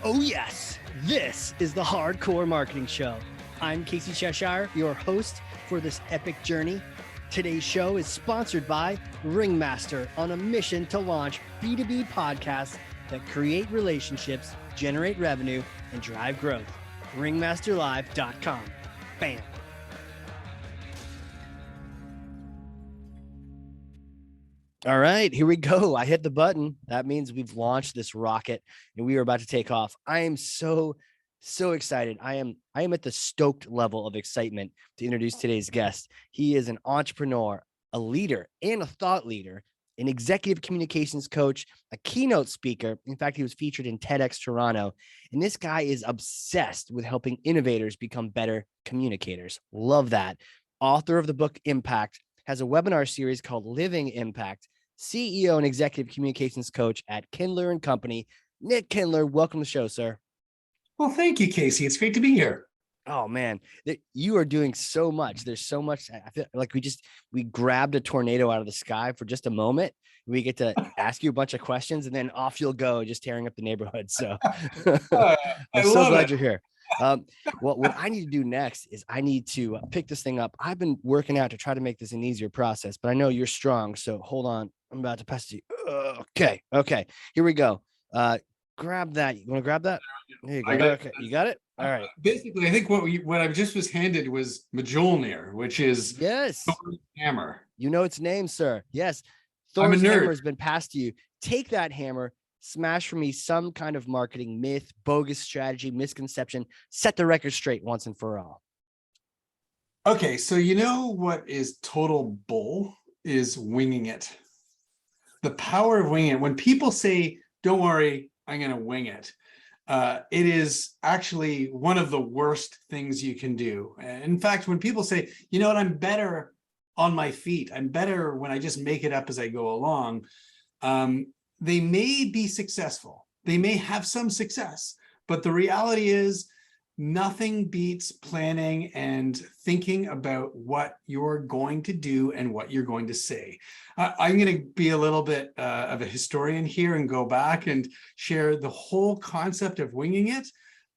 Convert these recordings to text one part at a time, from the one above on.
Oh yes, this is the Hardcore Marketing Show. I'm Casey Cheshire, your host for this epic journey. Today's show is sponsored by Ringmaster, on a mission to launch B2B podcasts that create relationships, generate revenue, and drive growth. Ringmasterlive.com. Bam. All right, here we go. I hit the button. That means we've launched this rocket and we are about to take off. I am so excited. I am at the stoked level of excitement to introduce today's guest. He is an entrepreneur, a leader, and a thought leader, an executive communications coach, a keynote speaker. In fact, he was featured in TEDx Toronto. And this guy is obsessed with helping innovators become better communicators. Love that. Author of the book Impact, has a webinar series called Living Impact, CEO and executive communications coach at Kindler and Company. Nick Kindler, welcome to the show, sir. Well, thank you, Casey. It's great to be here. Oh man, you are doing so much. There's so much. I feel like we grabbed a tornado out of the sky for just a moment. We get to ask you a bunch of questions and then off you'll go, just tearing up the neighborhood. So I'm so glad you're here. Well, what I need to do next is I need to pick this thing up. I've been working out to try to make this an easier process, but I know you're strong. So hold on. I'm about to pass it to you. Okay. Here we go. Grab that. You want to grab that? There you go. Okay. You got it? All right. Basically, I think what I just was handed was Mjolnir, which is yes, Thor's hammer. You know its name, sir. Yes. Thor's hammer has been passed to you. Take that hammer, smash for me some kind of marketing myth, bogus strategy, misconception. Set the record straight once and for all. Okay, so you know what is total bull is winging it. The power of winging it. When people say, don't worry, I'm going to wing it. It is actually one of the worst things you can do. In fact, when people say, you know what, I'm better on my feet, I'm better when I just make it up as I go along, they may be successful. They may have some success, but the reality is nothing beats planning and thinking about what you're going to do and what you're going to say. I'm going to be a little bit of a historian here and go back and share the whole concept of winging it.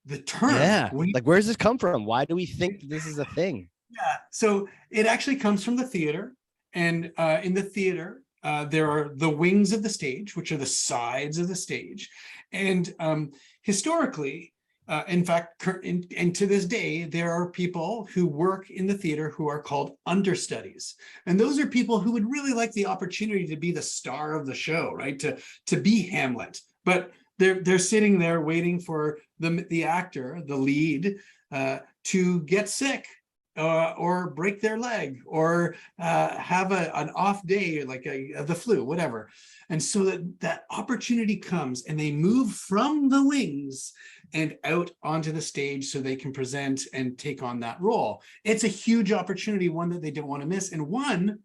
The term. Yeah. Like, where does this come from? Why do we think this is a thing? Yeah. So it actually comes from the theater. And in the theater, there are the wings of the stage, which are the sides of the stage. And historically, in fact, and to this day, there are people who work in the theater who are called understudies. And those are people who would really like the opportunity to be the star of the show, right? To be Hamlet. But they're sitting there waiting for the actor, the lead, to get sick. Or break their leg, or have an off day, like the flu, whatever. And so that opportunity comes and they move from the wings and out onto the stage so they can present and take on that role. It's a huge opportunity, one that they don't want to miss, and one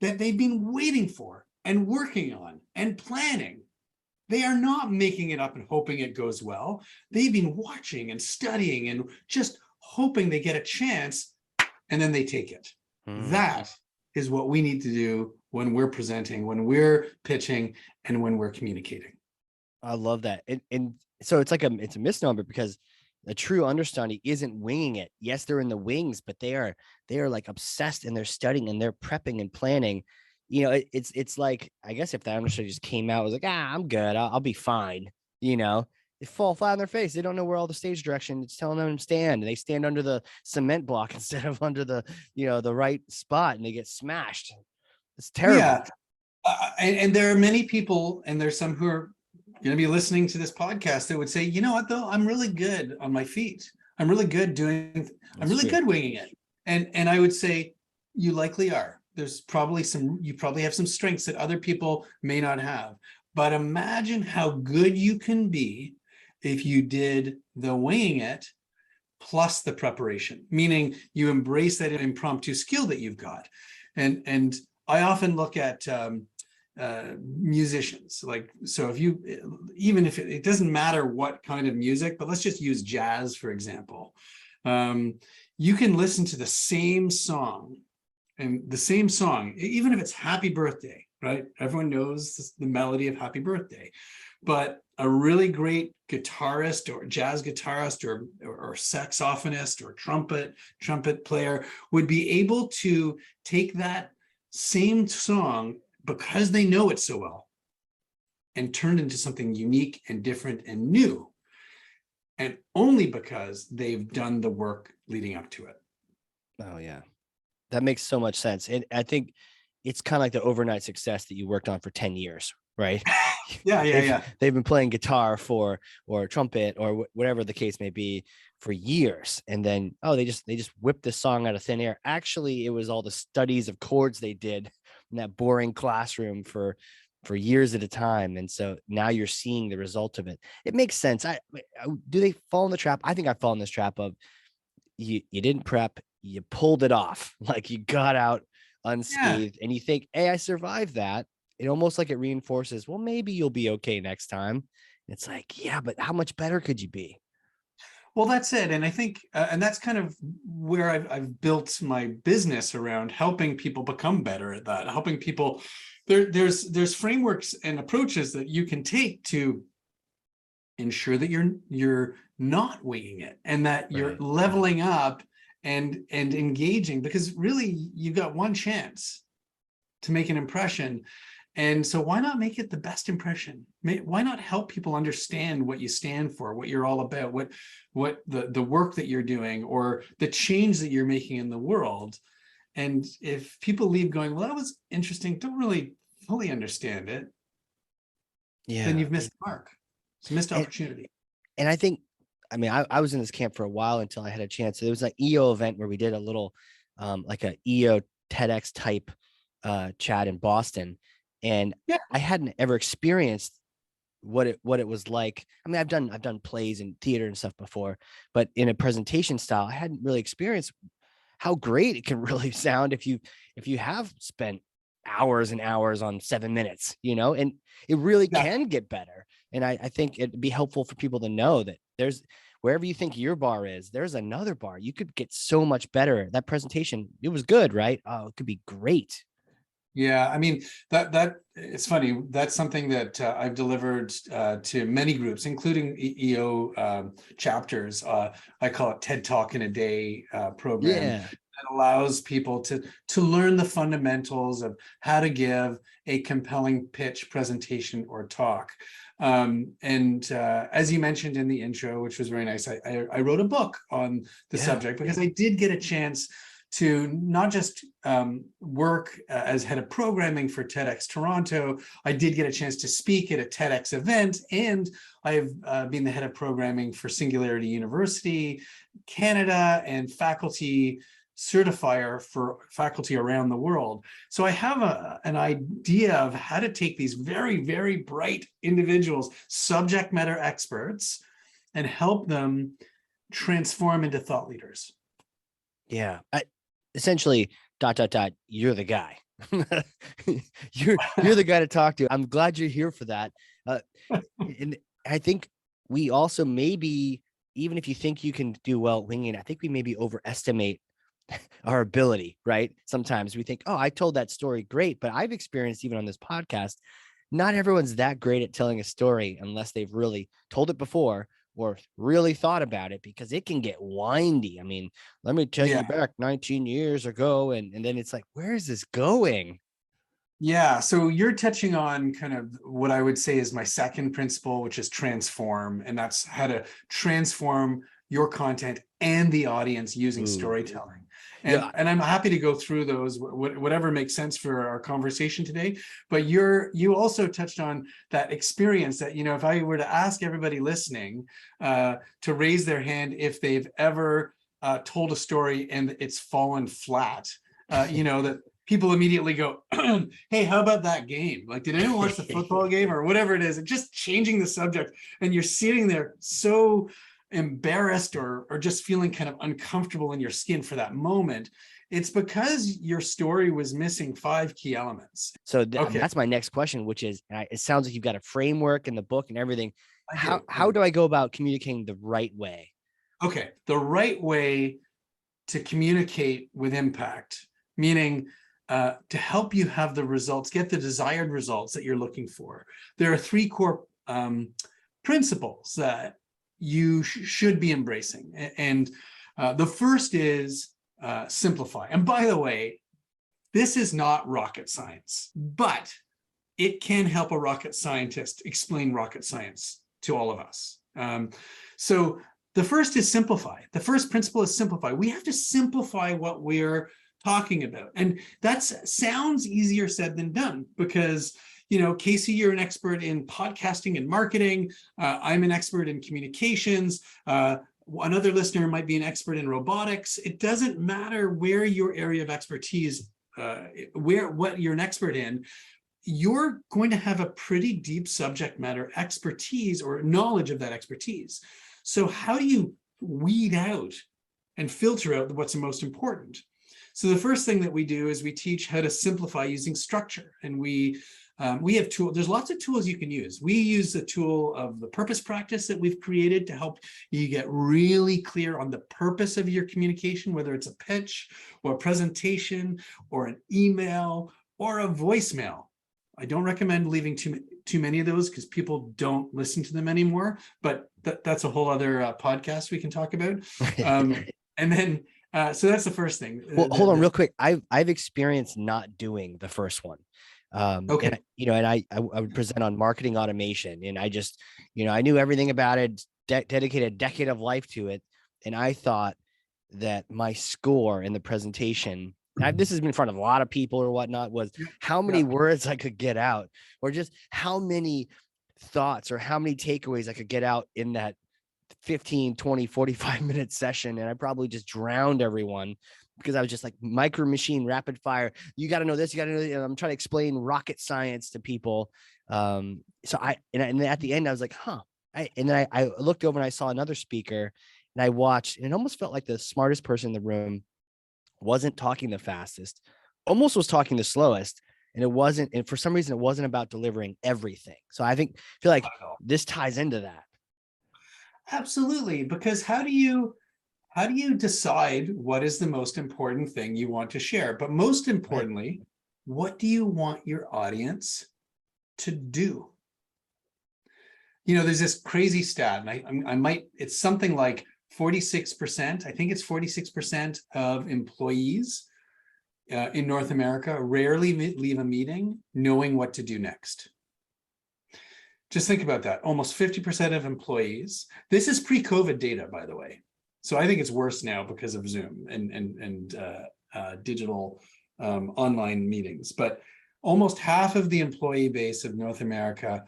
that they've been waiting for and working on and planning. They are not making it up and hoping it goes well. They've been watching and studying and just hoping they get a chance, and then they take it. That is what we need to do when we're presenting, when we're pitching, and when we're communicating. I love that. And so it's a misnomer, because a true understudy isn't winging it. Yes, they're in the wings, but they are like obsessed, and they're studying and they're prepping and planning. You know, it's like, I guess if that understudy just came out, was like, I'm good, I'll be fine. You know, they fall flat on their face. They don't know where all the stage direction it's telling them to stand. And they stand under the cement block instead of under the right spot, and they get smashed. It's terrible. Yeah. And there are many people, and there's some who are going to be listening to this podcast that would say, you know what, though, I'm really good on my feet. I'm really good good winging it. And I would say, you likely are. There's probably you probably have some strengths that other people may not have. But imagine how good you can be if you did the winging it plus the preparation, meaning you embrace that impromptu skill that you've got. And I often look at musicians, like, so if even if it doesn't matter what kind of music, but let's just use jazz, for example. You can listen to the same song, even if it's Happy Birthday, right? Everyone knows the melody of Happy Birthday. But a really great guitarist or jazz guitarist or saxophonist or trumpet player would be able to take that same song, because they know it so well, and turn it into something unique and different and new. And only because they've done the work leading up to it. Oh yeah. That makes so much sense. And I think it's kind of like the overnight success that you worked on for 10 years, right? They've been playing guitar for, or trumpet or whatever the case may be, for years. And then, oh, they just whipped this song out of thin air. Actually, it was all the studies of chords they did in that boring classroom for years at a time. And so now you're seeing the result of it. It makes sense. Do they fall in the trap? I think I fall in this trap of you didn't prep, you pulled it off, like you got out unscathed, and you think, hey, I survived that. It almost like it reinforces, well, maybe you'll be okay next time. It's like, yeah, but how much better could you be? Well, that's it. And I think, and that's kind of where I've built my business around helping people become better at that, helping people. There's frameworks and approaches that you can take to ensure that you're not winging it, and that you're leveling up and engaging, because really you've got one chance to make an impression. And so why not make it the best impression? Why not help people understand what you stand for, what you're all about, what the work that you're doing, or the change that you're making in the world? And if people leave going, well, that was interesting, don't really fully understand it, then you've missed the mark. It's a missed opportunity. And I think, I mean, I was in this camp for a while until I had a chance. So there was an EO event where we did a little, like a EO TEDx type chat in Boston. And I hadn't ever experienced what it was like. I mean, I've done plays and theater and stuff before, but in a presentation style, I hadn't really experienced how great it can really sound if you have spent hours and hours on 7 minutes, and it really can get better. And I think it'd be helpful for people to know that there's, wherever you think your bar is, there's another bar. You could get so much better. That presentation, it was good, right? Oh, it could be great. Yeah, I mean, that it's funny. That's something that I've delivered to many groups, including EO chapters. I call it TED Talk in a Day program. Yeah. That allows people to learn the fundamentals of how to give a compelling pitch, presentation, or talk. As you mentioned in the intro, which was very nice, I wrote a book on the subject, because I did get a chance to not just work as head of programming for TEDx Toronto. I did get a chance to speak at a TEDx event, and I've been the head of programming for Singularity University Canada and faculty certifier for faculty around the world. So I have an idea of how to take these very, very bright individuals, subject matter experts, and help them transform into thought leaders. Yeah. Essentially, ... you're the guy. you're the guy to talk to. I'm glad you're here for that. And I think we also, maybe, even if you think you can do well winging, I think we maybe overestimate our ability, right? Sometimes we think, oh, I told that story great, but I've experienced, even on this podcast, not everyone's that great at telling a story unless they've really told it before or really thought about it, because it can get windy. I mean, let me tell you back 19 years ago. And then it's like, where is this going? Yeah, so you're touching on kind of what I would say is my second principle, which is transform. And that's how to transform your content and the audience using storytelling. And I'm happy to go through those, whatever makes sense for our conversation today. But you also touched on that experience that, if I were to ask everybody listening to raise their hand if they've ever told a story and it's fallen flat, that people immediately go, hey, how about that game? Like, did anyone watch the football game or whatever it is? And just changing the subject. And you're sitting there so embarrassed or just feeling kind of uncomfortable in your skin for that moment. It's because your story was missing 5 key elements. So that's my next question, which is, it sounds like you've got a framework in the book and everything. How do I go about communicating the right way? Okay. The right way to communicate with impact, meaning to help you have the results, get the desired results that you're looking for, there are three core principles that you should be embracing. And the first is simplify. And by the way, this is not rocket science, but it can help a rocket scientist explain rocket science to all of us. So the first is simplify. The first principle is simplify. We have to simplify what we're talking about. And that sounds easier said than done because, you know, Casey, you're an expert in podcasting and marketing. I'm an expert in communications. Another listener might be an expert in robotics. It doesn't matter where your area of expertise, what you're an expert in, you're going to have a pretty deep subject matter expertise or knowledge of that expertise. So how do you weed out and filter out what's most important? So the first thing that we do is we teach how to simplify using structure. And we have tools. There's lots of tools you can use. We use the tool of the purpose practice that we've created to help you get really clear on the purpose of your communication, whether it's a pitch or a presentation or an email or a voicemail. I don't recommend leaving too many of those because people don't listen to them anymore, but that's a whole other podcast we can talk about. And then, so that's the first thing. Well, hold on real quick. I've experienced not doing the first one. Okay. And, you know, and I would present on marketing automation, and I just, you know, I knew everything about it, dedicated a decade of life to it. And I thought that my score in the presentation, this has been in front of a lot of people or whatnot, was how many words I could get out, or just how many thoughts or how many takeaways I could get out in that 15, 20, 45-minute session. And I probably just drowned everyone because I was just like micro machine, rapid fire. You got to know this, you got to know this. I'm trying to explain rocket science to people. So and at the end I was like, and then I looked over and I saw another speaker and I watched, and it almost felt like the smartest person in the room wasn't talking the fastest, almost was talking the slowest. And it wasn't, and for some reason it wasn't about delivering everything. So I feel like this ties into that. Absolutely. Because how do you decide what is the most important thing you want to share? But most importantly, what do you want your audience to do? You know, there's this crazy stat, and I might, it's something like 46%, I think it's 46% of employees in North America rarely leave a meeting knowing what to do next. Just think about that. Almost 50% of employees. This is pre-COVID data, by the way. So I think it's worse now because of Zoom and digital online meetings. But almost half of the employee base of North America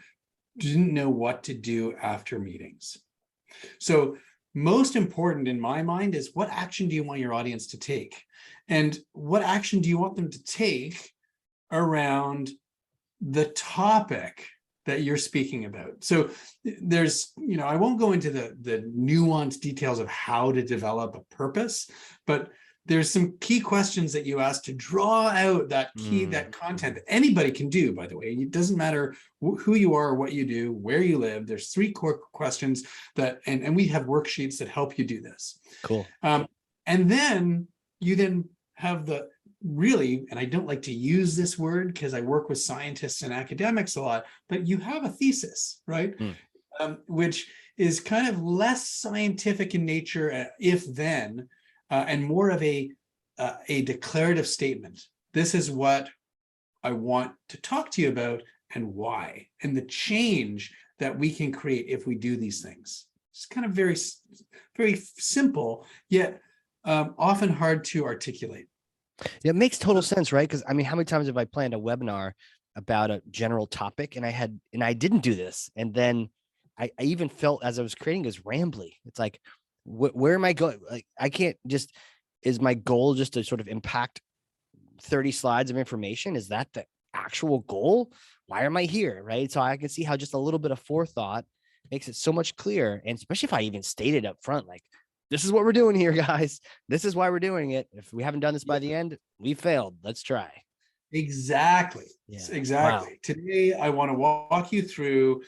didn't know what to do after meetings. So most important in my mind is, what action do you want your audience to take? And what action do you want them to take around the topic that you're speaking about? So there's, you know, I won't go into the nuanced details of how to develop a purpose, but there's some key questions that you ask to draw out that that content that anybody can do, by the way. It doesn't matter who you are, what you do, where you live. There's 3 core questions that, and we have worksheets that help you do this. Cool. And then you have the really, and I don't like to use this word because I work with scientists and academics a lot, but you have a thesis, right? Which is kind of less scientific in nature, if then, and more of a declarative statement. This is what I want to talk to you about and why, and the change that we can create if we do these things. It's kind of very, very simple, yet often hard to articulate. It makes total sense, right? Because I mean, how many times have I planned a webinar about a general topic and I didn't do this, and then I even felt as I was creating as rambly. It's like, where am I going? Like, I can't just, is my goal just to sort of impact 30 slides of information? Is that the actual goal? Why am I here? Right. So I can see how just a little bit of forethought makes it so much clearer. And especially if I even stated up front, like, this is what we're doing here, guys. This is why we're doing it. If we haven't done this by the end, we failed. Let's try. Exactly. Yeah. Exactly. Wow. Today, I want to walk you through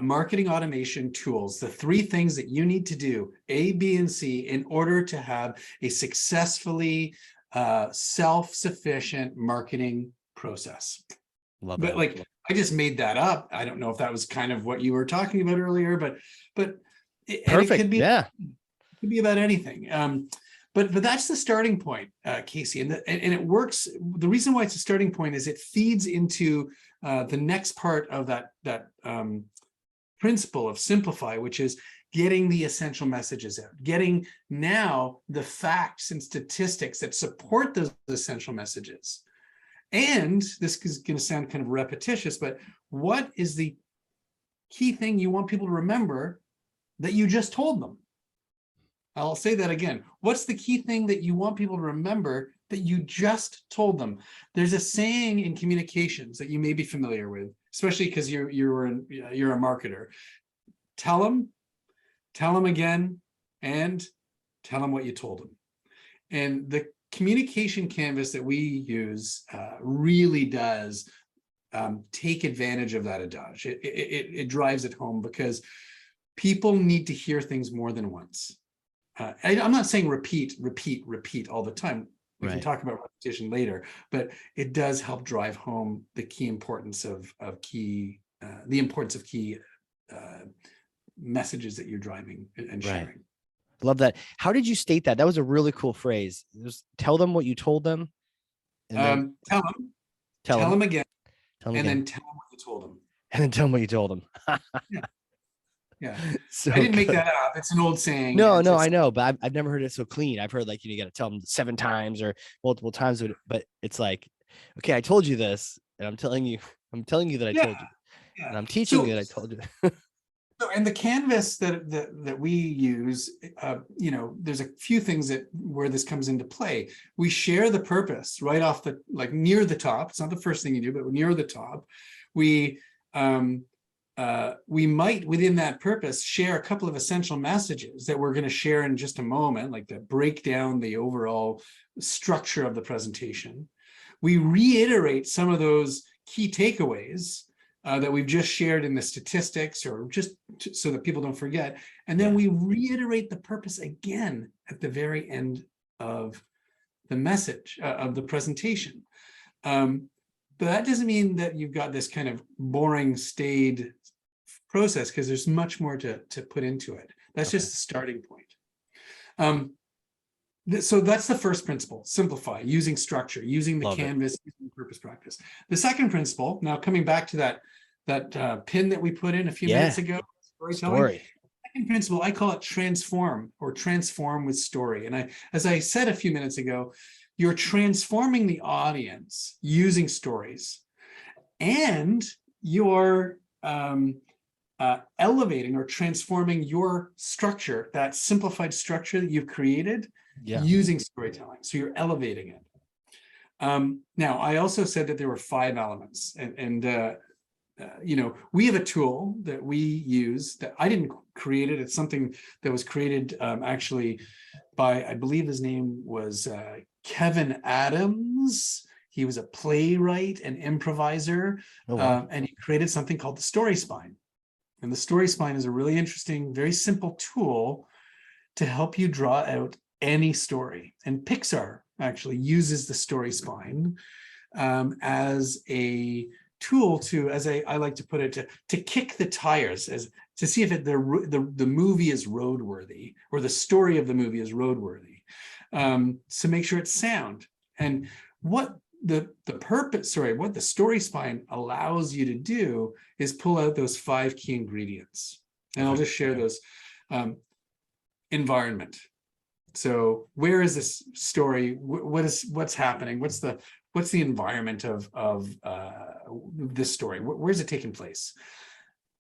marketing automation tools, the 3 things that you need to do, A, B, and C, in order to have a successfully self-sufficient marketing process. Love But that. like, I just made that up. I don't know if that was kind of what you were talking about earlier, but and it Perfect. could be Yeah. about anything. But that's the starting point, Casey, and it works. The reason why it's a starting point is it feeds into the next part of that principle of simplify, which is getting the essential messages out, getting now the facts and statistics that support those essential messages. And this is going to sound kind of repetitious, but what is the key thing you want people to remember that you just told them? I'll say that again. What's the key thing that you want people to remember that you just told them? There's a saying in communications that you may be familiar with, especially because you're a marketer. Tell them again, and tell them what you told them. And the communication canvas that we use really does take advantage of that adage. It drives it home because people need to hear things more than once. I'm not saying repeat all the time. We can talk about repetition later, but it does help drive home the key importance of key messages that you're driving and sharing. Love that. How did you state that? That was a really cool phrase. Just tell them what you told them. And then tell them again. And then tell them what you told them. And then tell them what you told them. Yeah. So I didn't make that up. It's an old saying. No, I know, but I've never heard it so clean. I've heard like, you got to tell them 7 times or multiple times, but it's like, okay, I told you this, and I'm telling you that I told you, and I'm teaching you that I told you. And the canvas that we use, there's a few things where this comes into play. We share the purpose right off near the top. It's not the first thing you do, but near the top, we might, within that purpose, share a couple of essential messages that we're going to share in just a moment, like to break down the overall structure of the presentation. We reiterate some of those key takeaways that we've just shared in the statistics, or just so that people don't forget. And then we reiterate the purpose again at the very end of the message of the presentation. But that doesn't mean that you've got this kind of boring, staid process, because there's much more to put into it. That's just the starting point. So that's the first principle: simplify, using structure, using the canvas, using the purpose practice. The second principle, now coming back to that pin that we put in a few minutes ago, storytelling. Second principle, I call it transform, or transform with story. And as I said a few minutes ago, you're transforming the audience using stories, and you're elevating or transforming your structure, that simplified structure that you've created, using storytelling. So you're elevating it. Now, I also said that there were 5 elements, and we have a tool that we use that I didn't create it. It's something that was created actually by, I believe his name was Kevin Adams. He was a playwright and improviser, and he created something called the Story Spine. And the Story Spine is a really interesting, very simple tool to help you draw out any story. And Pixar actually uses the Story Spine as a tool to, as I like to put it, to kick the tires, as to see if the movie is roadworthy, or the story of the movie is roadworthy. So make sure it's sound. And what the Story Spine allows you to do is pull out those 5 key ingredients. And I'll just share those. Environment. So where is this story? What's happening? What's the environment of this story? Where's it taking place?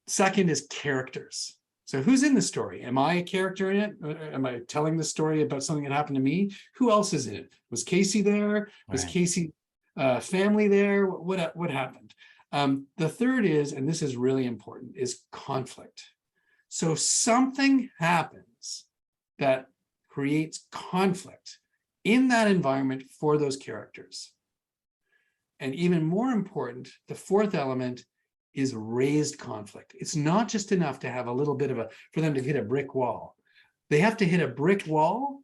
Second is characters. So who's in the story? Am I a character in it? Am I telling the story about something that happened to me? Who else is in it? Was Casey there? Was Casey family there? What happened? The third is, and this is really important, is conflict. So something happens that creates conflict in that environment for those characters. And even more important, the fourth element is raised conflict. It's not just enough to have a little bit for them to hit a brick wall. They have to hit a brick wall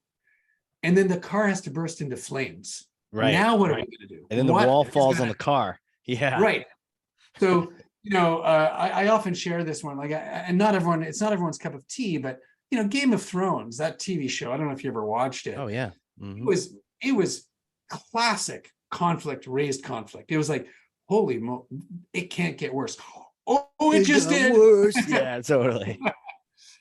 and then the car has to burst into flames. Right. Now what are we going to do? And then the What wall is falls on gonna- the car. Yeah. Right. So, I often share this one, like, and not everyone, it's not everyone's cup of tea, but Game of Thrones, that TV show, I don't know if you ever watched it. Oh yeah. It was classic conflict, raised conflict. It was like, holy it can't get worse. Oh, it just got did. worse. Yeah, totally.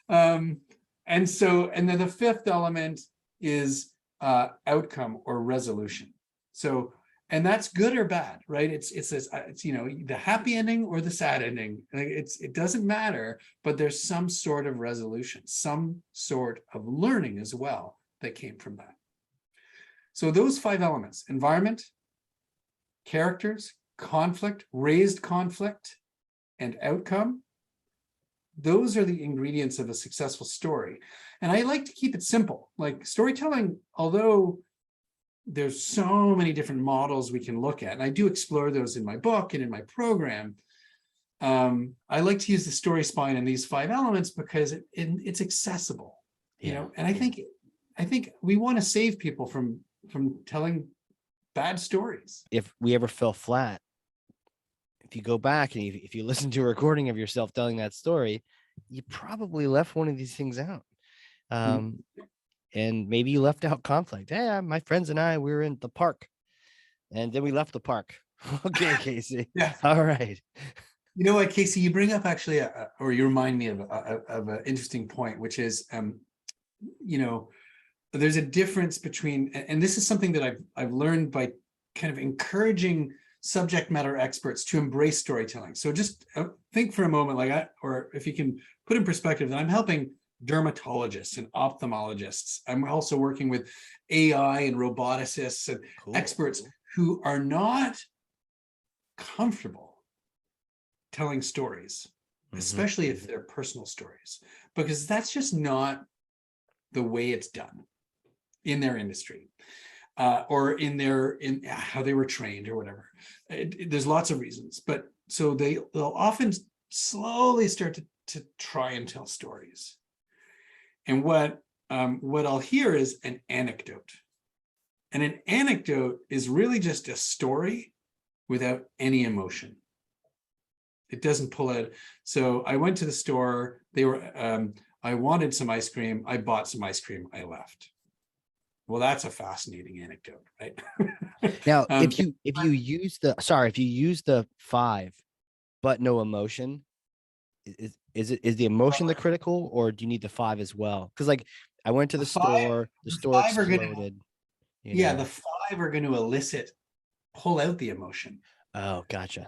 And then the fifth element is outcome or resolution. So, and that's good or bad, right? It's the happy ending or the sad ending. Like it doesn't matter, but there's some sort of resolution, some sort of learning as well that came from that. So those 5 elements: environment, characters, conflict, raised conflict, and outcome. Those are the ingredients of a successful story. And I like to keep it simple. Like storytelling, although there's so many different models we can look at, and I do explore those in my book and in my program. I like to use the story spine and these 5 elements because it's accessible, and I think we want to save people from telling bad stories. If we ever fell flat, if you go back and if you listen to a recording of yourself telling that story, you probably left one of these things out. And maybe you left out conflict. Hey, my friends and I, we were in the park, and then we left the park. Okay, Casey. Yeah. All right. You know what, Casey, you bring up actually, or you remind me of an interesting point, which is, there's a difference between, and this is something that I've learned by kind of encouraging subject matter experts to embrace storytelling. So just think for a moment, or if you can put in perspective that I'm helping dermatologists and ophthalmologists. I'm also working with AI and roboticists and experts who are not comfortable telling stories, especially if they're personal stories, because that's just not the way it's done in their industry, or in how they were trained or whatever. There's lots of reasons, but so they'll often slowly start to try and tell stories. And what I'll hear is an anecdote. And an anecdote is really just a story without any emotion. It doesn't pull out. So I went to the store. I wanted some ice cream. I bought some ice cream. I left. Well, that's a fascinating anecdote, right? Now, if you use the 5, but no emotion, is the emotion the critical, or do you need the 5 as well? Because like I went to the store, the store exploded. The 5 are going to pull out the emotion. Oh, gotcha.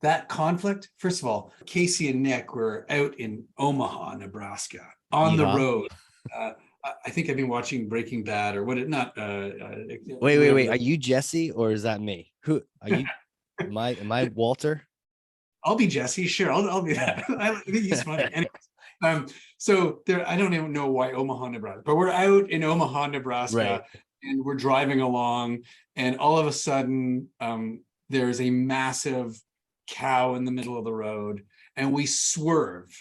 That conflict. First of all, Casey and Nick were out in Omaha, Nebraska, on the road. I think I've been watching Breaking Bad or what? Wait. Are you Jesse or is that me? Who are you? Am I Walter? I'll be Jesse. Sure, I'll be that. I think he's funny. Anyways, so there, I don't even know why Omaha, Nebraska, but we're out in Omaha, Nebraska, right, and we're driving along, and all of a sudden, there's a massive cow in the middle of the road, and we swerve.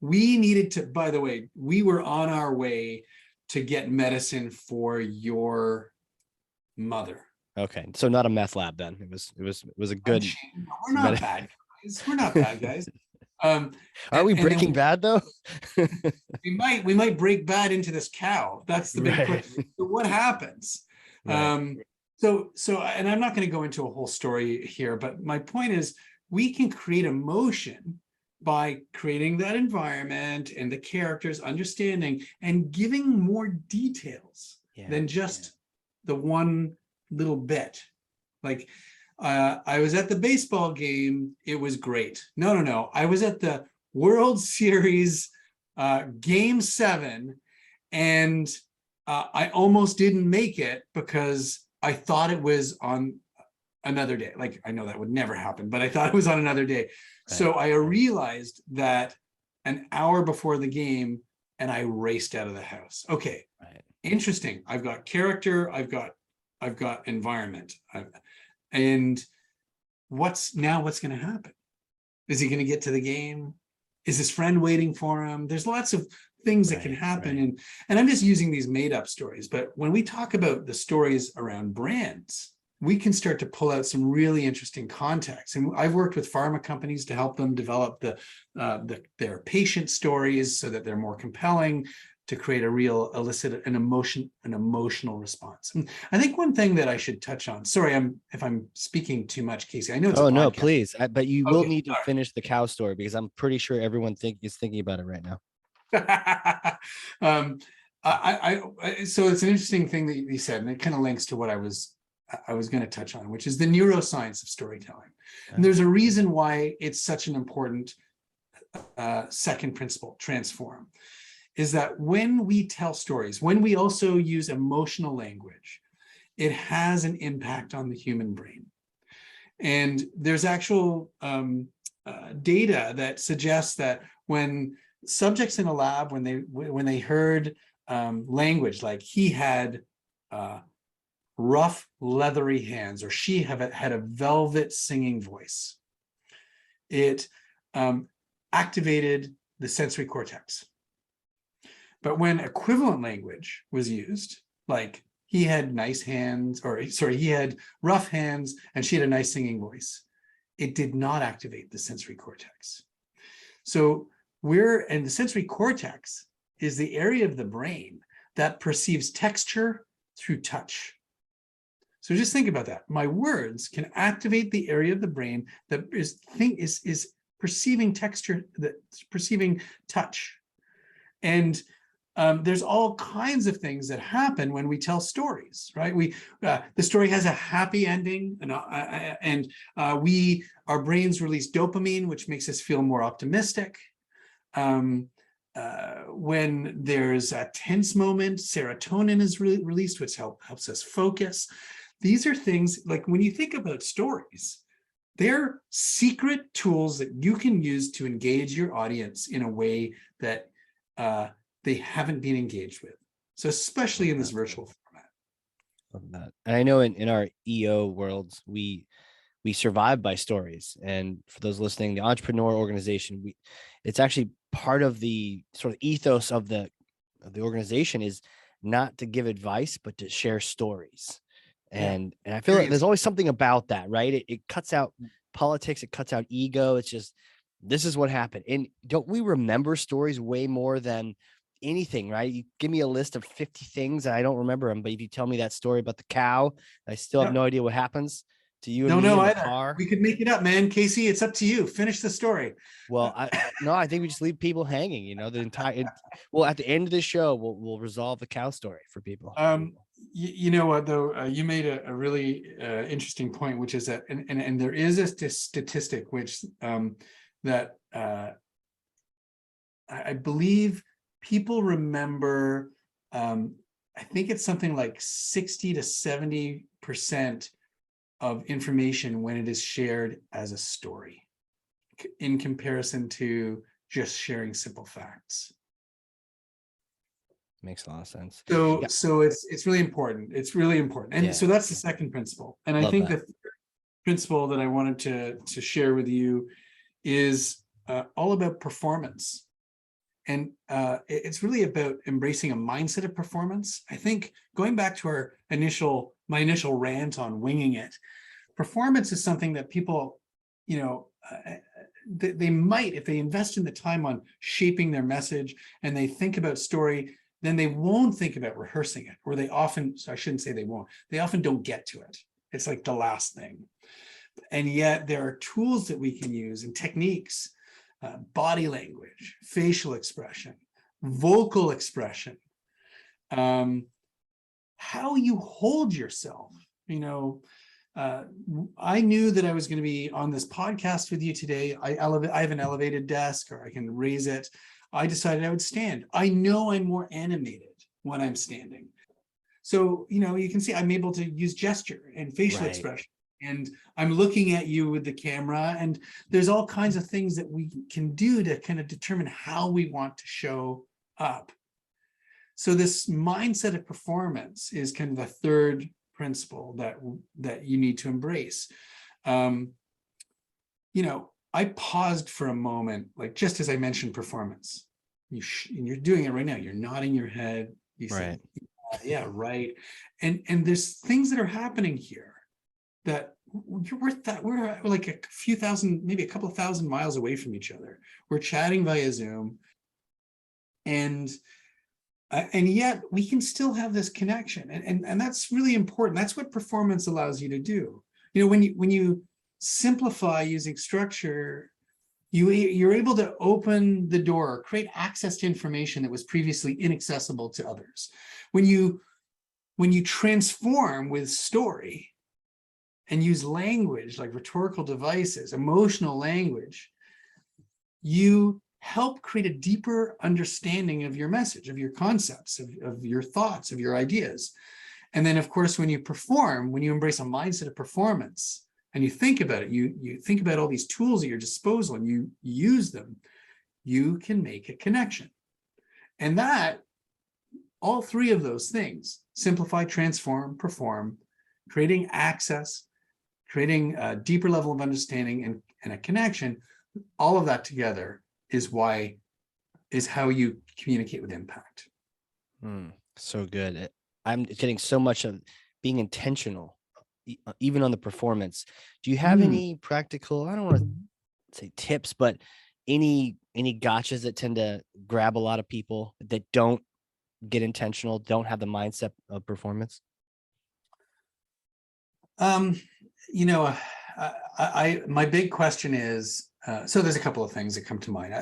We needed to, by the way, we were on our way to get medicine for your mother. Okay, so not a meth lab then. It was a good. We're not bad guys. We're not bad guys. Are we Breaking Bad though? we might break bad into this cow. That's the big question. So what happens? Right. So, and I'm not going to go into a whole story here, but my point is, we can create emotion by creating that environment and the characters, understanding and giving more details than just the one little bit. Like, I was at the baseball game. It was great. No. I was at the World Series Game 7, and I almost didn't make it because I thought it was on another day. Like, I know that would never happen, but I thought it was on another day. Right. So I realized that an hour before the game, and I raced out of the house. Okay, right. Interesting. I've got character. I've got environment. And what's going to happen? Is he going to get to the game? Is his friend waiting for him? There's lots of things that can happen. And I'm just using these made up stories, but when we talk about the stories around brands, we can start to pull out some really interesting context. And I've worked with pharma companies to help them develop their patient stories so that they're more compelling, to create a real elicit an emotional response. And I think one thing that I should touch on, sorry, if I'm speaking too much, Casey, I know it's a Oh no, podcast. please. But you will Okay, need to all right. finish the cow story because I'm pretty sure everyone is thinking about it right now. So it's an interesting thing that you said, and it kind of links to what I was going to touch on, which is the neuroscience of storytelling. And there's a reason why it's such an important second principle, transform, is that when we tell stories, when we also use emotional language, it has an impact on the human brain. And there's actual data that suggests that when subjects in a lab, when they heard language like he had rough, leathery hands, or she had a velvet singing voice, it activated the sensory cortex. But when equivalent language was used, like he had nice hands, or sorry, he had rough hands and she had a nice singing voice, it did not activate the sensory cortex. So and the sensory cortex is the area of the brain that perceives texture through touch. So just think about that. My words can activate the area of the brain that is perceiving texture, that's perceiving touch. And there's all kinds of things that happen when we tell stories, right? The story has a happy ending, and our brains release dopamine, which makes us feel more optimistic. When there's a tense moment, serotonin is released, which helps us focus. These are things like when you think about stories, they're secret tools that you can use to engage your audience in a way that they haven't been engaged with. So especially in this virtual format. Love that. And I know in our EO worlds, we survive by stories. And for those listening, the entrepreneur organization, it's actually part of the sort of ethos of the organization is not to give advice, but to share stories. And I feel like there's always something about that, right? It cuts out politics, it cuts out ego. It's just, this is what happened. And don't we remember stories way more than anything, right? You give me a list of 50 things and I don't remember them, but if you tell me that story about the cow, I still have no idea what happens to you and me in the car. We could make it up, man. Casey, it's up to you. Finish the story. Well, I think we just leave people hanging, the entire, well, at the end of the show, we'll resolve the cow story for people. You know what, though, you made a really interesting point, which is that, and there is a statistic which that I believe people remember, I think it's something like 60 to 70% of information when it is shared as a story in comparison to just sharing simple facts. Makes a lot of sense. So it's really important. It's really important. And so that's the second principle. And I think the third principle that I wanted to share with you is all about performance. And it's really about embracing a mindset of performance. I think going back to my initial rant on winging it, performance is something that people, they might, if they invest in the time on shaping their message and they think about story, then they won't think about rehearsing it, or I shouldn't say they won't, they often don't get to it. It's like the last thing. And yet there are tools that we can use and techniques, body language, facial expression, vocal expression, how you hold yourself. I knew that I was going to be on this podcast with you today. I have an elevated desk, or I can raise it. I decided I would stand. I know I'm more animated when I'm standing. So, you can see I'm able to use gesture and facial expression. And I'm looking at you with the camera, and there's all kinds of things that we can do to kind of determine how we want to show up. So this mindset of performance is kind of the third principle that you need to embrace. I paused for a moment, like just as I mentioned performance, and you're doing it right now. You're nodding your head. You say, Right. yeah, right. And there's things that are happening here that we're like a few thousand, maybe a couple of thousand miles away from each other. We're chatting via Zoom, and yet we can still have this connection, and that's really important. That's what performance allows you to do. You know, when you simplify using structure, you're able to open the door, create access to information that was previously inaccessible to others. When you transform with story and use language like rhetorical devices, emotional language, you help create a deeper understanding of your message, of your concepts, of your thoughts, of your ideas. And then, of course, when you perform, when you embrace a mindset of performance and you think about it, you think about all these tools at your disposal and you use them, you can make a connection. And that, all three of those things, simplify, transform, perform, creating access, creating a deeper level of understanding and a connection, all of that together is how you communicate with impact. So good. I'm getting so much of being intentional, even on the performance. Do you have any practical, I don't want to say tips, but any gotchas that tend to grab a lot of people that don't get intentional, don't have the mindset of performance? You know, my big question is, so there's a couple of things that come to mind.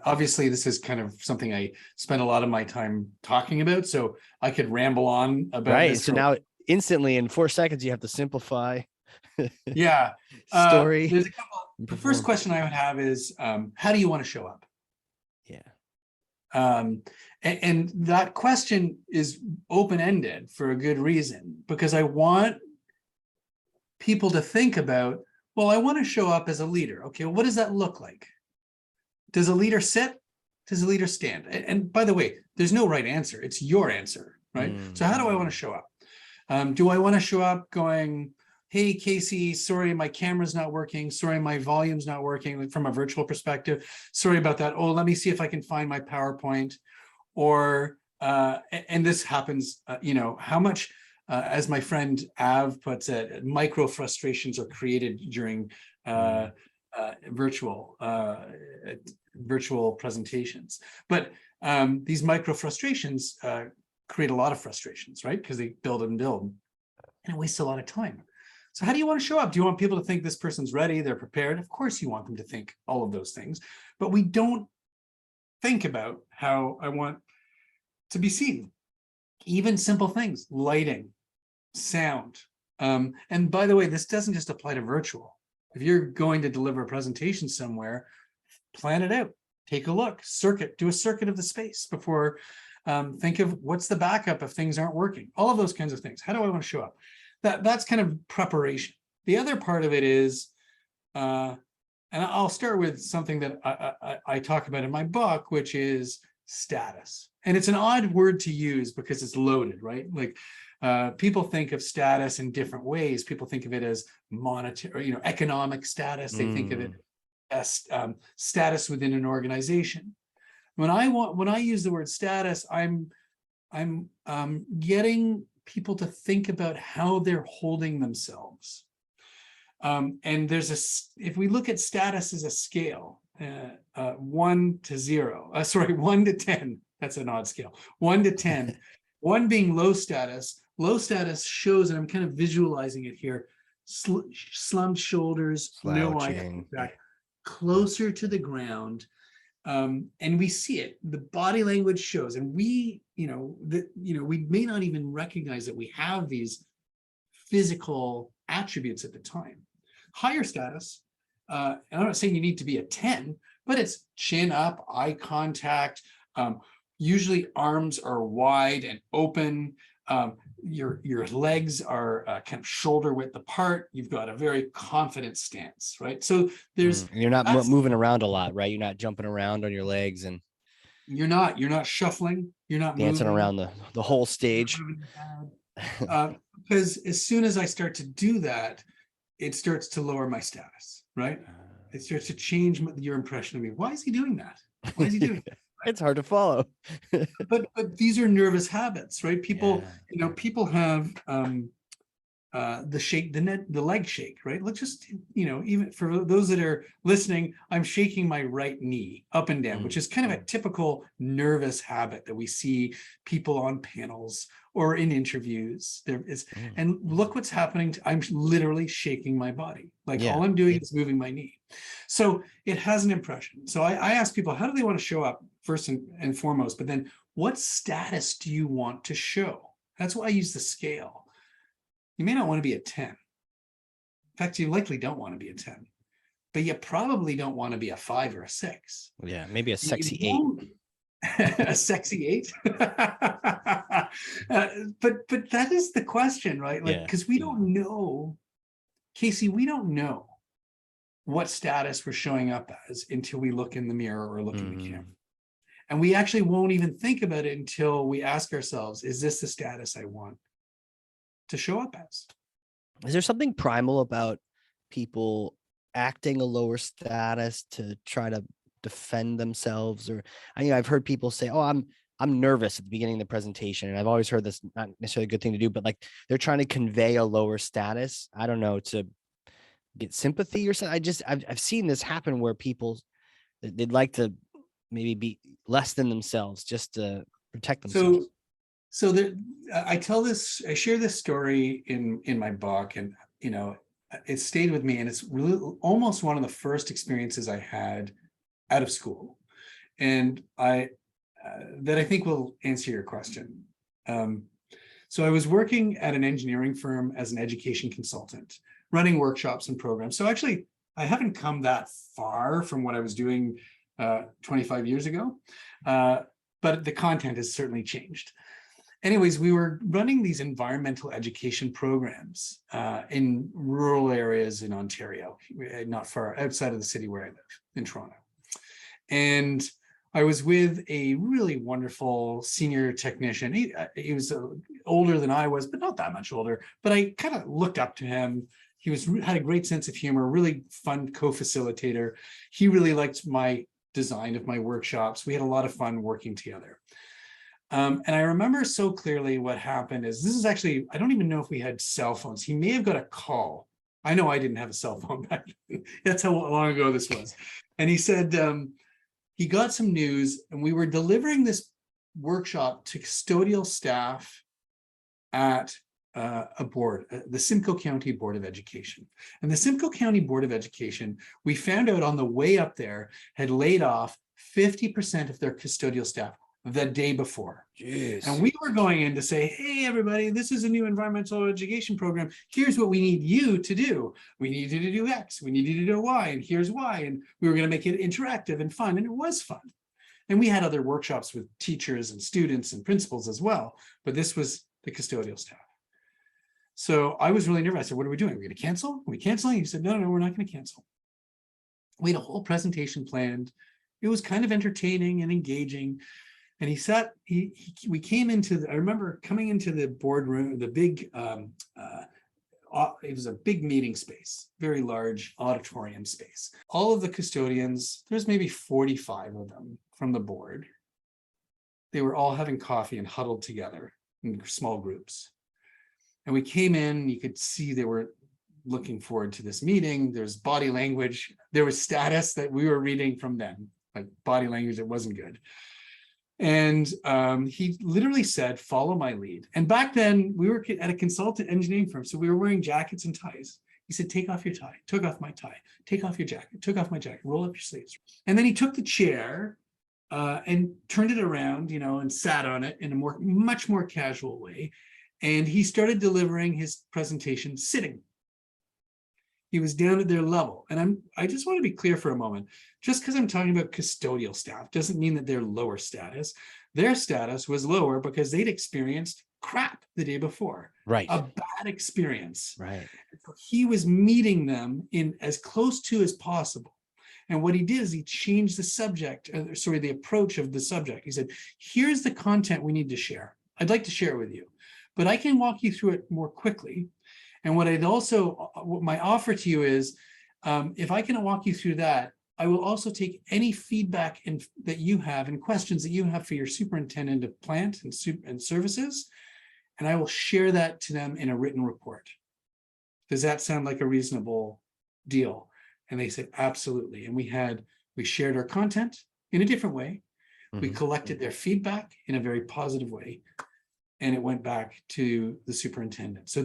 Obviously, this is kind of something I spend a lot of my time talking about, so I could ramble on about this. So now instantly in 4 seconds, you have to simplify. Yeah. Story. There's a couple. The first question I would have is, how do you want to show up? Yeah. And that question is open-ended for a good reason, because I want people to think about, well, I want to show up as a leader. Okay, well, what does that look like? Does a leader sit? Does a leader stand? And by the way, there's no right answer. It's your answer, right? So how do I want to show up? Do I want to show up going, hey, Casey, sorry, my camera's not working. Sorry, my volume's not working from a virtual perspective. Sorry about that. Oh, let me see if I can find my PowerPoint. Or, and this happens, you know, how much, as my friend Av puts it, micro frustrations are created during virtual presentations. But these micro frustrations create a lot of frustrations, right? Because they build and build, and it wastes a lot of time. So how do you want to show up? Do you want people to think this person's ready, they're prepared? Of course you want them to think all of those things, but we don't think about how I want to be seen. Even simple things, lighting, sound. And by the way, this doesn't just apply to virtual. If you're going to deliver a presentation somewhere, plan it out, take a look, do a circuit of the space before, think of what's the backup if things aren't working, all of those kinds of things. How do I want to show up? That's kind of preparation. The other part of it is, and I'll start with something that I talk about in my book, which is status. And it's an odd word to use because it's loaded, right? Like people think of status in different ways. People think of it as monetary, economic status. They think of it as status within an organization. When I use the word status, I'm getting people to think about how they're holding themselves. And if we look at status as a scale, 1 to 0, 1 to 10, that's an odd scale, 1 to 10, 1 being low status shows, and I'm kind of visualizing it here, slumped shoulders, no eye contact, closer to the ground. And we see it, the body language shows, and we may not even recognize that we have these physical attributes at the time. Higher status, and I'm not saying you need to be a 10, but it's chin up, eye contact. Usually arms are wide and open. Your legs are kind of shoulder width apart. You've got a very confident stance, right? So there's you're not moving around a lot, right? You're not jumping around on your legs, and you're not shuffling. You're not dancing moving around the whole stage. Because as soon as I start to do that, it starts to lower my status, right? It starts to change your impression of me. Why is he doing that? Why is he doing that? It's hard to follow. But these are nervous habits, right? People, Yeah. people have the shake, the leg shake, right? Let's just, even for those that are listening, I'm shaking my right knee up and down, which is kind of a typical nervous habit that we see people on panels or in interviews. There is, and look what's happening. I'm literally shaking my body. Like Yeah. all I'm doing is moving my knee. So it has an impression. So I ask people, how do they want to show up first and foremost, but then what status do you want to show? That's why I use the scale. You may not want to be a 10. In fact, you likely don't want to be a 10, but you probably don't want to be a 5 or a 6. Yeah. Maybe a sexy You 8. a sexy 8. But that is the question, right? Like, because we don't know, Casey, we don't know what status we're showing up as until we look in the mirror or look in the camera. And we actually won't even think about it until we ask ourselves, is this the status I want to show up as? Is there something primal about people acting a lower status to try to defend themselves? Or I've heard people say, oh, I'm nervous at the beginning of the presentation. And I've always heard this, not necessarily a good thing to do, but like they're trying to convey a lower status. I don't know, to get sympathy or something. I've seen this happen where people, they'd like to maybe be less than themselves just to protect themselves. So there, I share this story in my book, and it stayed with me, and it's really almost one of the first experiences I had out of school, and that I think will answer your question. So I was working at an engineering firm as an education consultant, running workshops and programs. So actually, I haven't come that far from what I was doing 25 years ago, but the content has certainly changed. Anyways, we were running these environmental education programs in rural areas in Ontario, not far outside of the city where I live, in Toronto. And I was with a really wonderful senior technician. He was older than I was, but not that much older. But I kind of looked up to him. He had a great sense of humor, really fun co-facilitator. He really liked my design of my workshops. We had a lot of fun working together. And I remember so clearly what happened is, this is actually, I don't even know if we had cell phones. He may have got a call. I know I didn't have a cell phone back then. That's how long ago this was. And he said he got some news, and we were delivering this workshop to custodial staff at a board, the Simcoe County Board of Education. And the Simcoe County Board of Education, we found out on the way up there, had laid off 50% of their custodial staff the day before. Jeez. And we were going in to say, hey, everybody, this is a new environmental education program. Here's what we need you to do. We need you to do X. We need you to do Y, and here's Y. And we were going to make it interactive and fun, and it was fun. And we had other workshops with teachers and students and principals as well, but this was the custodial staff. So I was really nervous. I said, what are we doing? Are we going to cancel? Are we canceling? He said, no, we're not going to cancel. We had a whole presentation planned. It was kind of entertaining and engaging. And we came into, I remember coming into the boardroom, the big, it was a big meeting space, very large auditorium space. All of the custodians, there's maybe 45 of them from the board. They were all having coffee and huddled together in small groups. And we came in, you could see they were looking forward to this meeting. There's body language. There was status that we were reading from them, like body language that wasn't good. And he literally said, follow my lead. And back then we were at a consultant engineering firm. So we were wearing jackets and ties. He said, take off your tie, took off my tie, take off your jacket, took off my jacket, roll up your sleeves. And then he took the chair and turned it around, and sat on it in a much more casual way. And he started delivering his presentation sitting. He was down at their level. And I just want to be clear for a moment. Just because I'm talking about custodial staff doesn't mean that they're lower status. Their status was lower because they'd experienced crap the day before. Right. A bad experience. Right. So he was meeting them in as close to as possible. And what he did is he changed the subject, the approach of the subject. He said, here's the content we need to share. I'd like to share it with you, but I can walk you through it more quickly. And what my offer to you is, if I can walk you through that, I will also take any feedback that you have and questions that you have for your superintendent of plant and services, and I will share that to them in a written report. Does that sound like a reasonable deal? And they said, absolutely. And we shared our content in a different way. We collected their feedback in a very positive way, and it went back to the superintendent. So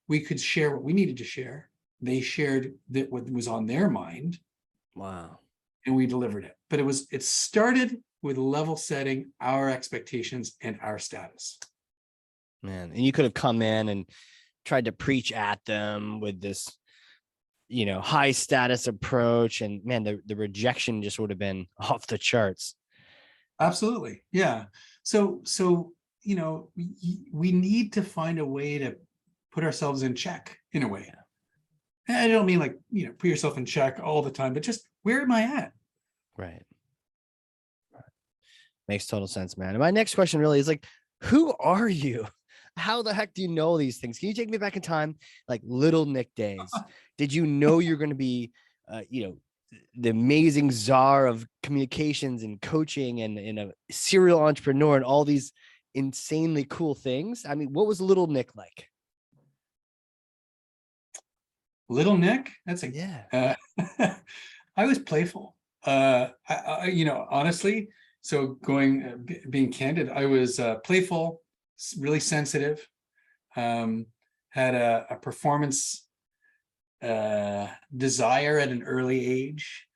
we could share what we needed to share. They shared that what was on their mind. Wow. And we delivered it. But it started with level setting our expectations and our status. Man, and you could have come in and tried to preach at them with this, high status approach, and man, the rejection just would have been off the charts. Absolutely. Yeah. So we need to find a way to put ourselves in check in a way. And I don't mean like, put yourself in check all the time, but just where am I at? Right. Makes total sense, man. And my next question really is like, who are you? How the heck do you know these things? Can you take me back in time, like little Nick days? Did you know you're going to be, the amazing czar of communications and coaching and a serial entrepreneur and all these insanely cool things? I mean, what was little Nick like? Little Nick? That's I was playful. Honestly, so being candid, I was playful, really sensitive, had a performance desire at an early age.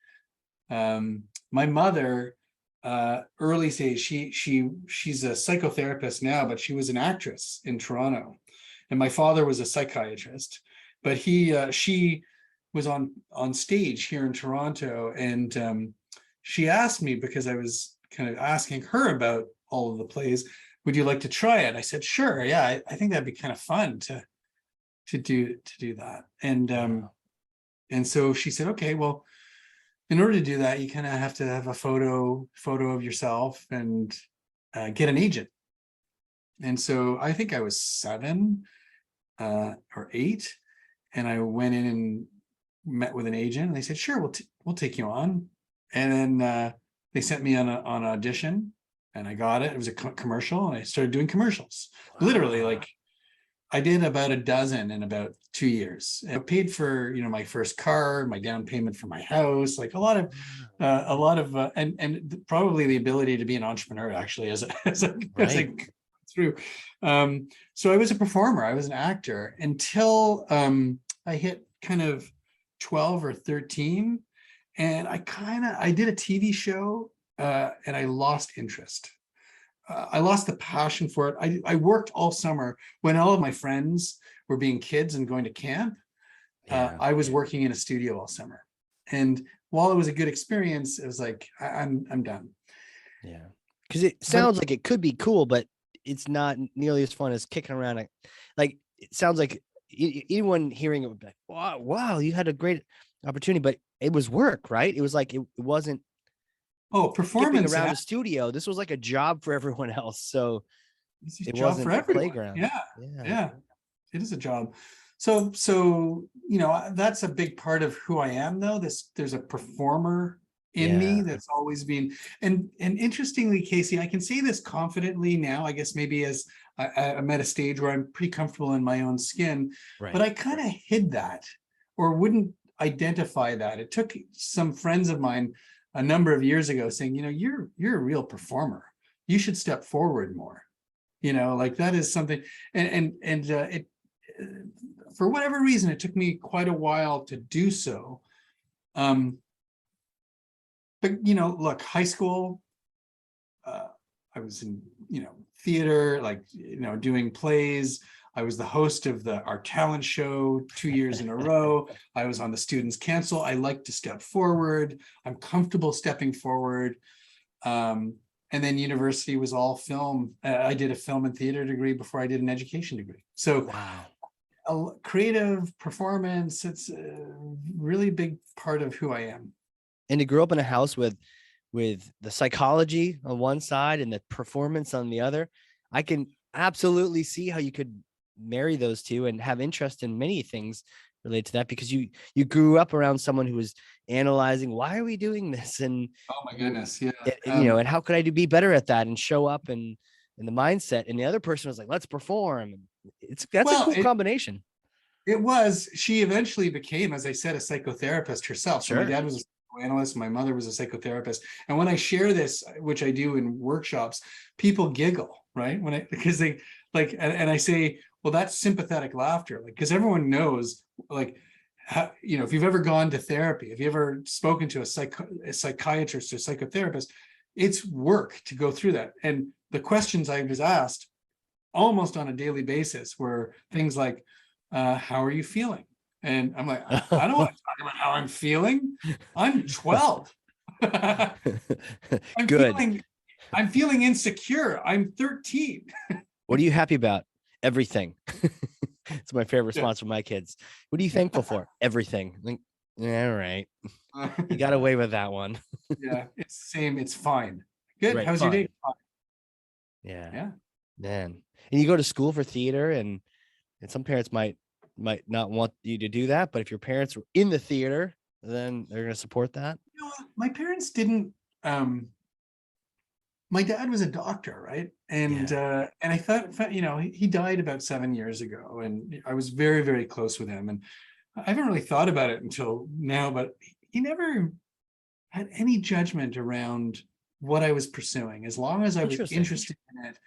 My mother, early stage, she's a psychotherapist now, but she was an actress in Toronto, and my father was a psychiatrist. But she was on stage here in Toronto, and she asked me, because I was kind of asking her about all of the plays, would you like to try it? I said, sure. Yeah, I think that'd be kind of fun to do that. And so she said, okay, well, in order to do that, you kind of have to have a photo of yourself and get an agent. And so I think I was 7 or 8, and I went in and met with an agent, and they said, sure, we'll take you on. And then they sent me on an audition, and I got it. It was a commercial, and I started doing commercials. Wow. Literally, like, I did about a dozen in about 2 years. I paid for, my first car, my down payment for my house, like a lot of, and probably the ability to be an entrepreneur actually as I through. So I was a performer, I was an actor until I hit kind of 12 or 13, and I did a TV show, and I lost interest. I lost the passion for it. I worked all summer when all of my friends were being kids and going to camp. I was working in a studio all summer, and while it was a good experience, it was like I'm done. Yeah, because it sounds like it could be cool, but it's not nearly as fun as kicking around. Like, it sounds like anyone hearing it would be like, wow, you had a great opportunity, but it was work, right? It was like it wasn't. Oh, performance around the studio. This was like a job for everyone else. So it wasn't for everyone. Playground. Yeah. It is a job. So that's a big part of who I am, though. There's a performer in me that's always been, and interestingly, Casey, I can say this confidently now, I guess maybe as I'm at a stage where I'm pretty comfortable in my own skin, but I kind of hid that or wouldn't identify that. It took some friends of mine a number of years ago saying, you're a real performer. You should step forward more. Like that is something. And it, for whatever reason, it took me quite a while to do so. But look, high school, I was in, theater, like, doing plays. I was the host of our talent show 2 years in a row. I was on the Students' Council. I like to step forward. I'm comfortable stepping forward. And then university was all film. I did a film and theater degree before I did an education degree. So a creative performance, it's a really big part of who I am. And to grow up in a house with the psychology on one side and the performance on the other, I can absolutely see how you could marry those two and have interest in many things relate to that because you grew up around someone who was analyzing, why are we doing this? And, Oh my goodness. Yeah. and how could I be better at that and show up and the mindset. And the other person was like, let's perform. That's a Well, cool combination. she eventually became, as I said, a psychotherapist herself. So my Sure. dad was a psychoanalyst, my mother was a psychotherapist. And when I share this, which I do in workshops, people giggle, right? Because they like, and I say, well, that's sympathetic laughter. Like, because everyone knows, like, how, if you've ever gone to therapy, if you ever spoken to a psychiatrist or psychotherapist, it's work to go through that. And the questions I was asked almost on a daily basis were things like, how are you feeling? And I'm like, I don't want to talk about how I'm feeling. I'm 12. Good. I'm feeling insecure. I'm 13. What are you happy about? Everything. It's my favorite response from my kids. What are you thankful for? Everything. Like, all right. You got away with that one. Yeah, it's the same. It's fine. Good. Right, How's fine. your day? Yeah. Yeah. Man. And you go to school for theater, and some parents might not want you to do that, but if your parents were in the theater, then they're going to support that. My parents didn't. My dad was a doctor, right? And I thought, he died about 7 years ago, and I was very, very close with him. And I haven't really thought about it until now, but he never had any judgment around what I was pursuing, as long as I was interested in it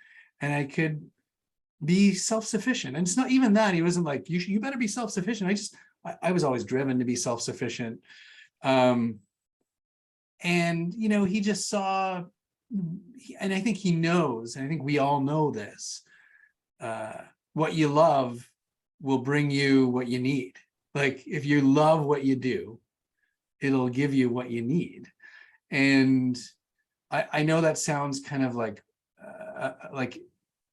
and I could be self-sufficient. And it's not even that. He wasn't like, you better be self-sufficient. I was always driven to be self-sufficient. And, he just saw, and I think he knows, and I think we all know this, what you love will bring you what you need. Like, if you love what you do, it'll give you what you need. And I know that sounds kind of like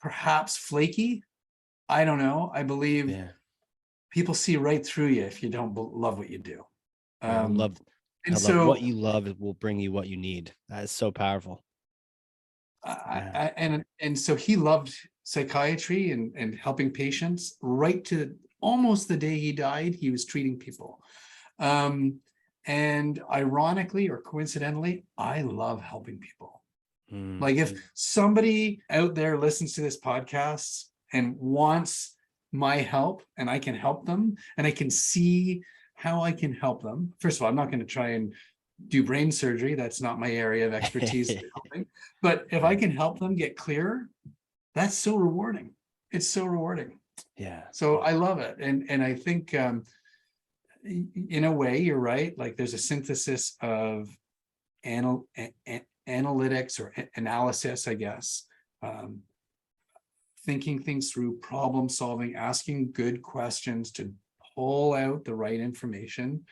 perhaps flaky. I don't know. I believe people see right through you if you don't love what you do. I love what you love will bring you what you need. That is so powerful. And so he loved psychiatry and helping patients right to almost the day he died. He was treating people. And ironically or coincidentally, I love helping people. Like, if somebody out there listens to this podcast and wants my help, and I can help them, and I can see how I can help them. First of all, I'm not going to try and do brain surgery. That's not my area of expertise. But if I can help them get clearer, that's so rewarding. It's so rewarding. Yeah. So I love it. And I think, in a way, you're right. Like, there's a synthesis of analytics or analysis, I guess, thinking things through, problem solving, asking good questions to pull out the right information.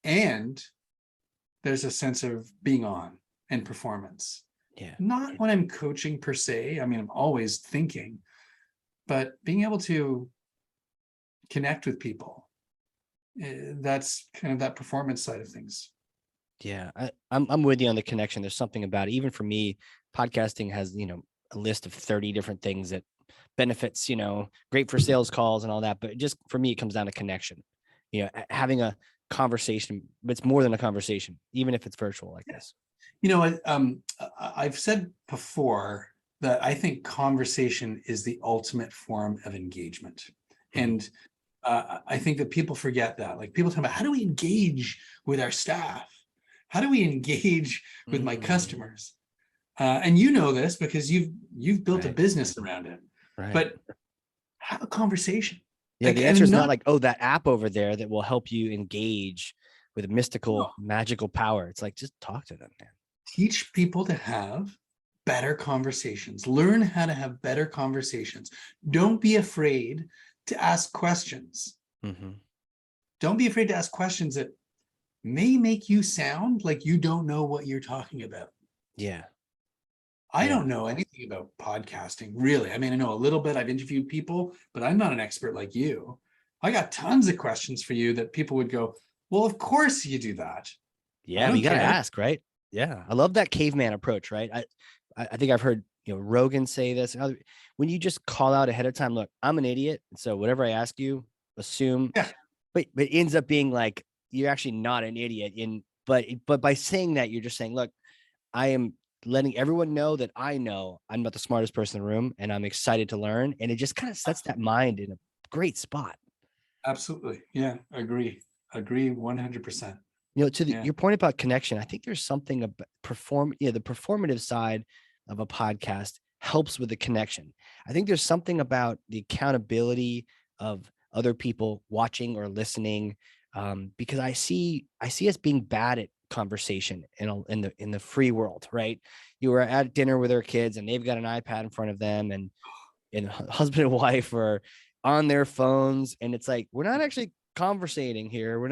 And there's a sense of being on and performance. Yeah. Not when I'm coaching per se. I mean, I'm always thinking, but being able to connect with people, that's kind of that performance side of things. Yeah, I'm with you on the connection. There's something about it. Even for me, podcasting has, a list of 30 different things that benefits, great for sales calls and all that. But just for me, it comes down to connection, having a conversation, but it's more than a conversation, even if it's virtual like this. I've said before that I think conversation is the ultimate form of engagement. And I think that people forget that. Like, people talk about, how do we engage with our staff? How do we engage with my customers? And you know this because you've built a business around it. Right. But have a conversation. Yeah, the answer is not like, oh, that app over there that will help you engage with a mystical, magical power. It's like, just talk to them, man. Teach people to have better conversations. Learn how to have better conversations. Don't be afraid to ask questions. Don't be afraid to ask questions that may make you sound like you don't know what you're talking about. Yeah. I don't know anything about podcasting, really. I mean, I know a little bit. I've interviewed people, but I'm not an expert like you. I got tons of questions for you that people would go, well, of course you do that. Yeah, you got to ask, right? Yeah. I love that caveman approach, right? I think I've heard, Rogan say this. When you just call out ahead of time, look, I'm an idiot. So whatever I ask you, assume, Yeah. but it ends up being like you're actually not an idiot but by saying that, you're just saying, look, I am letting everyone know that I know I'm not the smartest person in the room and I'm excited to learn. And it just kind of sets that mind in a great spot. Absolutely. Yeah. Agree 100%. To Yeah. your point about connection, I think there's something about the performative side of a podcast helps with the connection. I think there's something about the accountability of other people watching or listening, because I see us being bad at conversation in the free world, right? You were at dinner with our kids and they've got an iPad in front of them, and husband and wife are on their phones, and it's like we're not actually conversating here.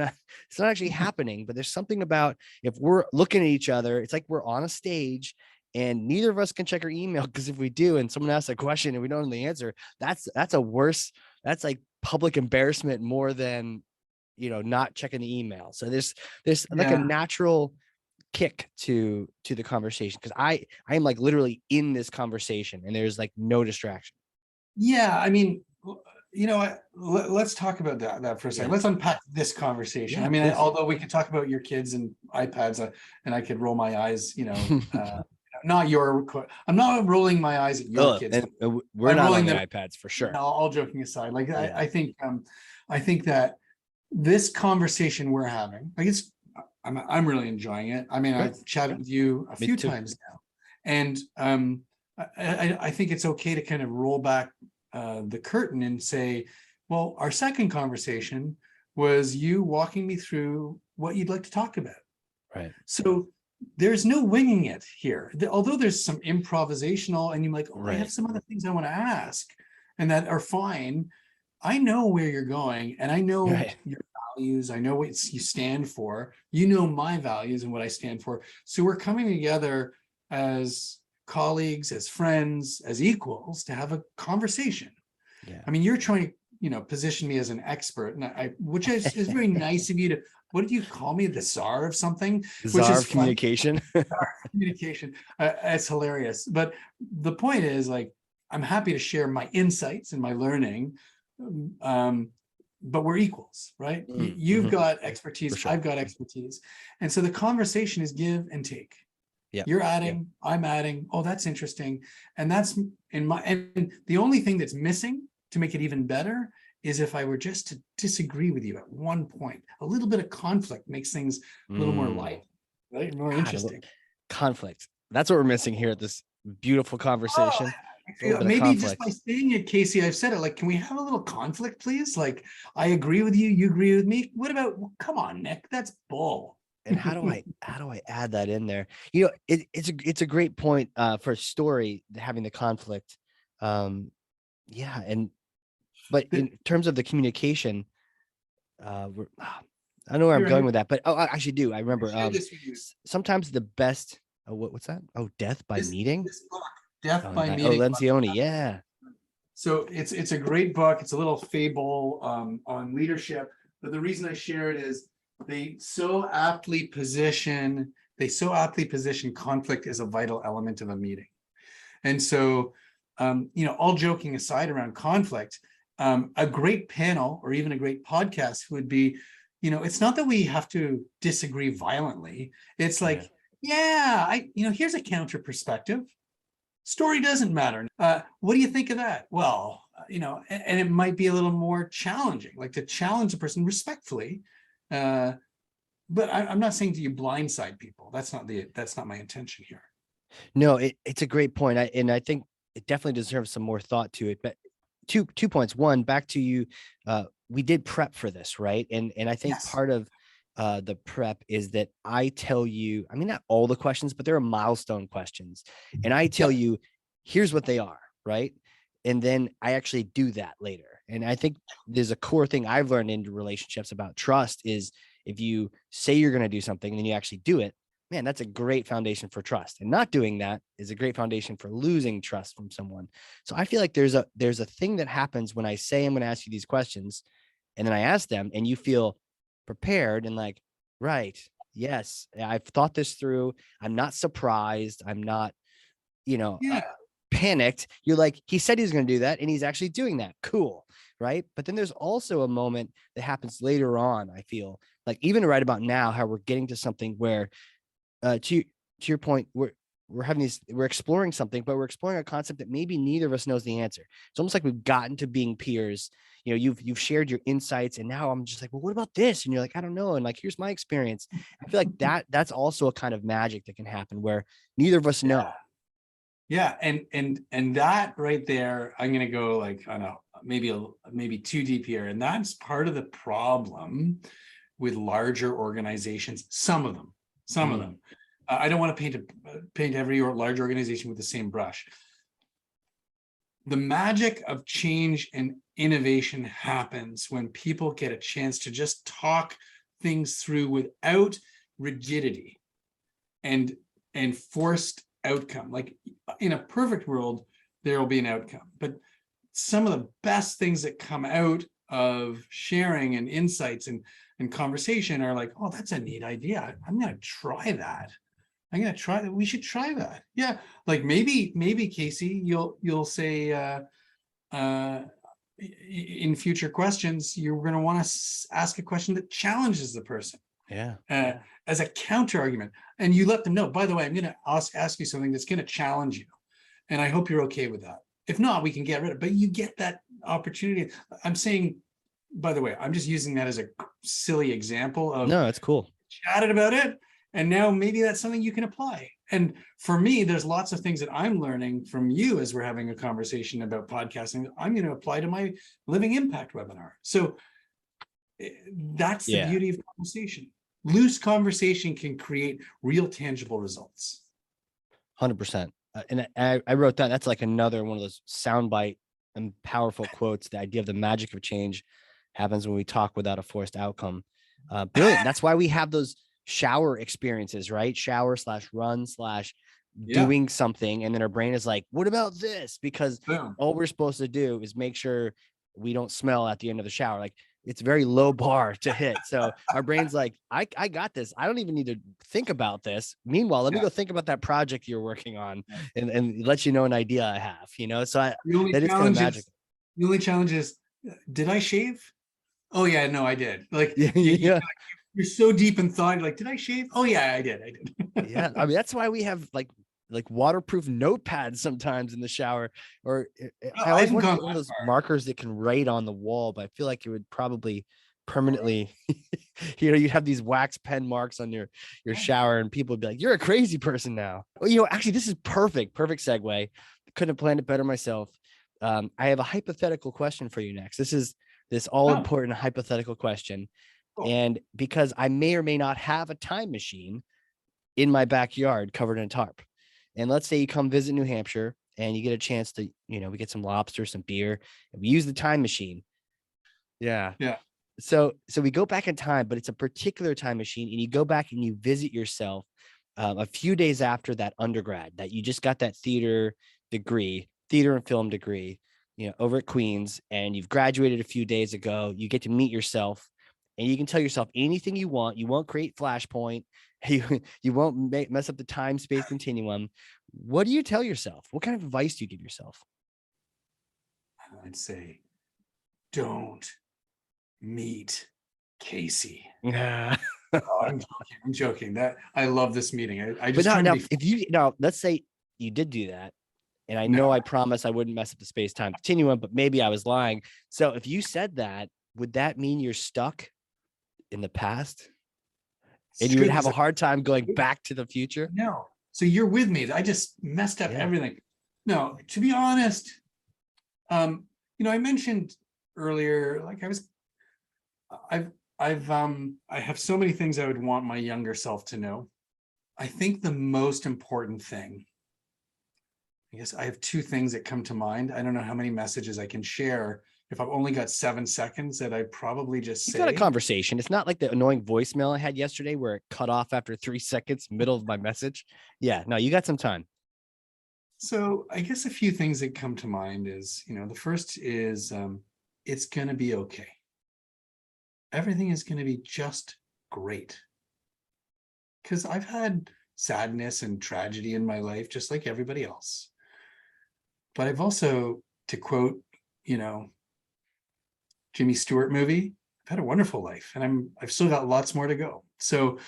It's not actually happening. But there's something about, if we're looking at each other, it's like we're on a stage and neither of us can check our email, because if we do and someone asks a question and we don't know the answer, that's like public embarrassment more than not checking the email. So there's like a Yeah. natural kick to the conversation, because I am like literally in this conversation and there's like no distraction. Yeah. I mean, let's talk about that for a second. Yeah. Let's unpack this conversation. I Yeah, mean, please. although we could talk about your kids and iPads, and I could roll my eyes, not I'm not rolling my eyes at your Oh, kids, and but we're I'm not rolling on the them. iPads for sure. All joking aside, like Yeah. I think that this conversation we're having, like I'm really enjoying it. I mean, Great. I've chatted with you a Me few too. times now, and I think it's okay to kind of roll back the curtain and say, well, our second conversation was you walking me through what you'd like to talk about. Right. So there's no winging it here. Although there's some improvisational, and you're like, oh, I have Right. some other things I want to ask, and that are fine. I know where you're going, and I know Right. your values. I know what you stand for. You know my values and what I stand for. So we're coming together as colleagues, as friends, as equals to have a conversation. Yeah. I mean, you're trying to, position me as an expert, and which is very nice of you to. What did you call me? The czar of something, which Czar is of fun. communication. Communication. It's hilarious. But the point is, like, I'm happy to share my insights and my learning. But we're equals, right? You've got expertise, Sure. I've got expertise. And so the conversation is give and take. Yeah. You're adding, I'm adding. Oh, that's interesting. And that's and the only thing that's missing to make it even better is if I were just to disagree with you at one point. A little bit of conflict makes things a little more light, right? More interesting. Conflict. That's what we're missing here at this beautiful conversation. Maybe just by saying it, Casey, I've said it, like, can we have a little conflict, please? Like, I agree with you, you agree with me. What about, come on, Nick, that's bull. And how do I add that in there? It's a great point for a story, having the conflict. Yeah. But in terms of the communication, I don't know where I'm going with that, but I actually do. I remember sometimes the best, what's that? Oh, Death by Meeting. This book, Death by Meeting. Oh, Lencioni. Yeah. So it's a great book. It's a little fable on leadership. But the reason I share it is they so aptly position conflict as a vital element of a meeting. And so, all joking aside around conflict, a great panel or even a great podcast would be, it's not that we have to disagree violently. It's like, here's a counter perspective. Story doesn't matter. What do you think of that? Well, and it might be a little more challenging, like to challenge a person respectfully. But I'm not saying to you blindside people. That's not my intention here. No, it's a great point. I think it definitely deserves some more thought to it. But two points. One, back to you. We did prep for this, right? And I think part of the prep is that I tell you, I mean, not all the questions, but there are milestone questions. And I tell you, here's what they are, right? And then I actually do that later. And I think there's a core thing I've learned in relationships about trust is if you say you're going to do something and then you actually do it, man, that's a great foundation for trust. And not doing that is a great foundation for losing trust from someone. So I feel like there's a thing that happens when I say I'm going to ask you these questions, and then I ask them, and you feel prepared and like, right, yes, I've thought this through. I'm not surprised. I'm not, panicked. You're like, he said he's going to do that, and he's actually doing that. Cool. Right. But then there's also a moment that happens later on. I feel like even right about now, how we're getting to something where, to your point, we're exploring something, but we're exploring a concept that maybe neither of us knows the answer. It's almost like we've gotten to being peers. You've shared your insights, and now I'm just like, well, what about this? And you're like, I don't know. And like, here's my experience. I feel like that's also a kind of magic that can happen where neither of us know. Yeah, and that right there, I'm gonna go like, I don't know, maybe too deep here, and that's part of the problem with larger organizations. Some of them. I don't want to paint every large organization with the same brush. The magic of change and innovation happens when people get a chance to just talk things through without rigidity and forced outcome. Like in a perfect world, there will be an outcome. But some of the best things that come out of sharing and insights and conversation are like, oh, that's a neat idea. I'm going to try that. We should try that. Yeah. Like maybe Casey, you'll say in future questions, you're going to want to ask a question that challenges the person. Yeah. As a counter argument, and you let them know, by the way, I'm going to ask you something that's going to challenge you, and I hope you're okay with that. If not, we can get rid of it, but you get that opportunity. I'm saying, by the way, I'm just using that as a silly example of, no, it's cool. Chatted about it, and now maybe that's something you can apply. And for me, there's lots of things that I'm learning from you as we're having a conversation about podcasting that I'm going to apply to my Living Impact webinar. So that's the beauty of conversation. Loose conversation can create real tangible results. 100%. And I wrote down, that's like another one of those soundbite and powerful quotes. The idea of the magic of change happens when we talk without a forced outcome. Brilliant. That's why we have those shower experiences, right? Shower / run / doing something. And then our brain is like, what about this? Because all we're supposed to do is make sure we don't smell at the end of the shower. Like, it's a very low bar to hit. So our brain's like, I got this. I don't even need to think about this. Meanwhile, let me go think about that project you're working on and let you know an idea I have, So that is kind of magic. The only challenge is, did I shave? Oh yeah, no, I did. Like, you're so deep in thought. You're like, did I shave? Oh yeah, I did. Yeah. I mean, that's why we have like waterproof notepads sometimes in the shower, or I always want to get one of those markers that can write on the wall, but I feel like it would probably permanently, you'd have these wax pen marks on your shower, and people would be like, you're a crazy person now. Well, actually, this is perfect segue. Couldn't have planned it better myself. I have a hypothetical question for you next. This is this all important hypothetical question. Cool. And because I may or may not have a time machine in my backyard covered in a tarp. And let's say you come visit New Hampshire and you get a chance to, we get some lobster, some beer, and we use the time machine. Yeah. So we go back in time, but it's a particular time machine, and you go back and you visit yourself a few days after that undergrad, that you just got that theater and film degree, over at Queens, and you've graduated a few days ago. You get to meet yourself, and you can tell yourself anything you want. You won't create Flashpoint. You won't mess up the time-space continuum. What do you tell yourself? What kind of advice do you give yourself? I'd say, don't meet Casey. Yeah. I'm joking. That I love this meeting. I just let's say you did do that, and I know I promised I wouldn't mess up the space-time continuum, but maybe I was lying. So if you said that, would that mean you're stuck in the past? And you would have a hard time going back to the future? No. So you're with me. I just messed up everything. No, to be honest, I mentioned earlier, like I have so many things I would want my younger self to know. I think the most important thing, I guess I have two things that come to mind. I don't know how many messages I can share. If I've only got 7 seconds, that I probably just say. You've got a conversation. It's not like the annoying voicemail I had yesterday where it cut off after 3 seconds, middle of my message. Yeah, no, you got some time. So I guess a few things that come to mind is, the first is it's going to be okay. Everything is going to be just great. Because I've had sadness and tragedy in my life, just like everybody else. but I've also, to quote, Jimmy Stewart movie, I've had a wonderful life, and I've still got lots more to go. So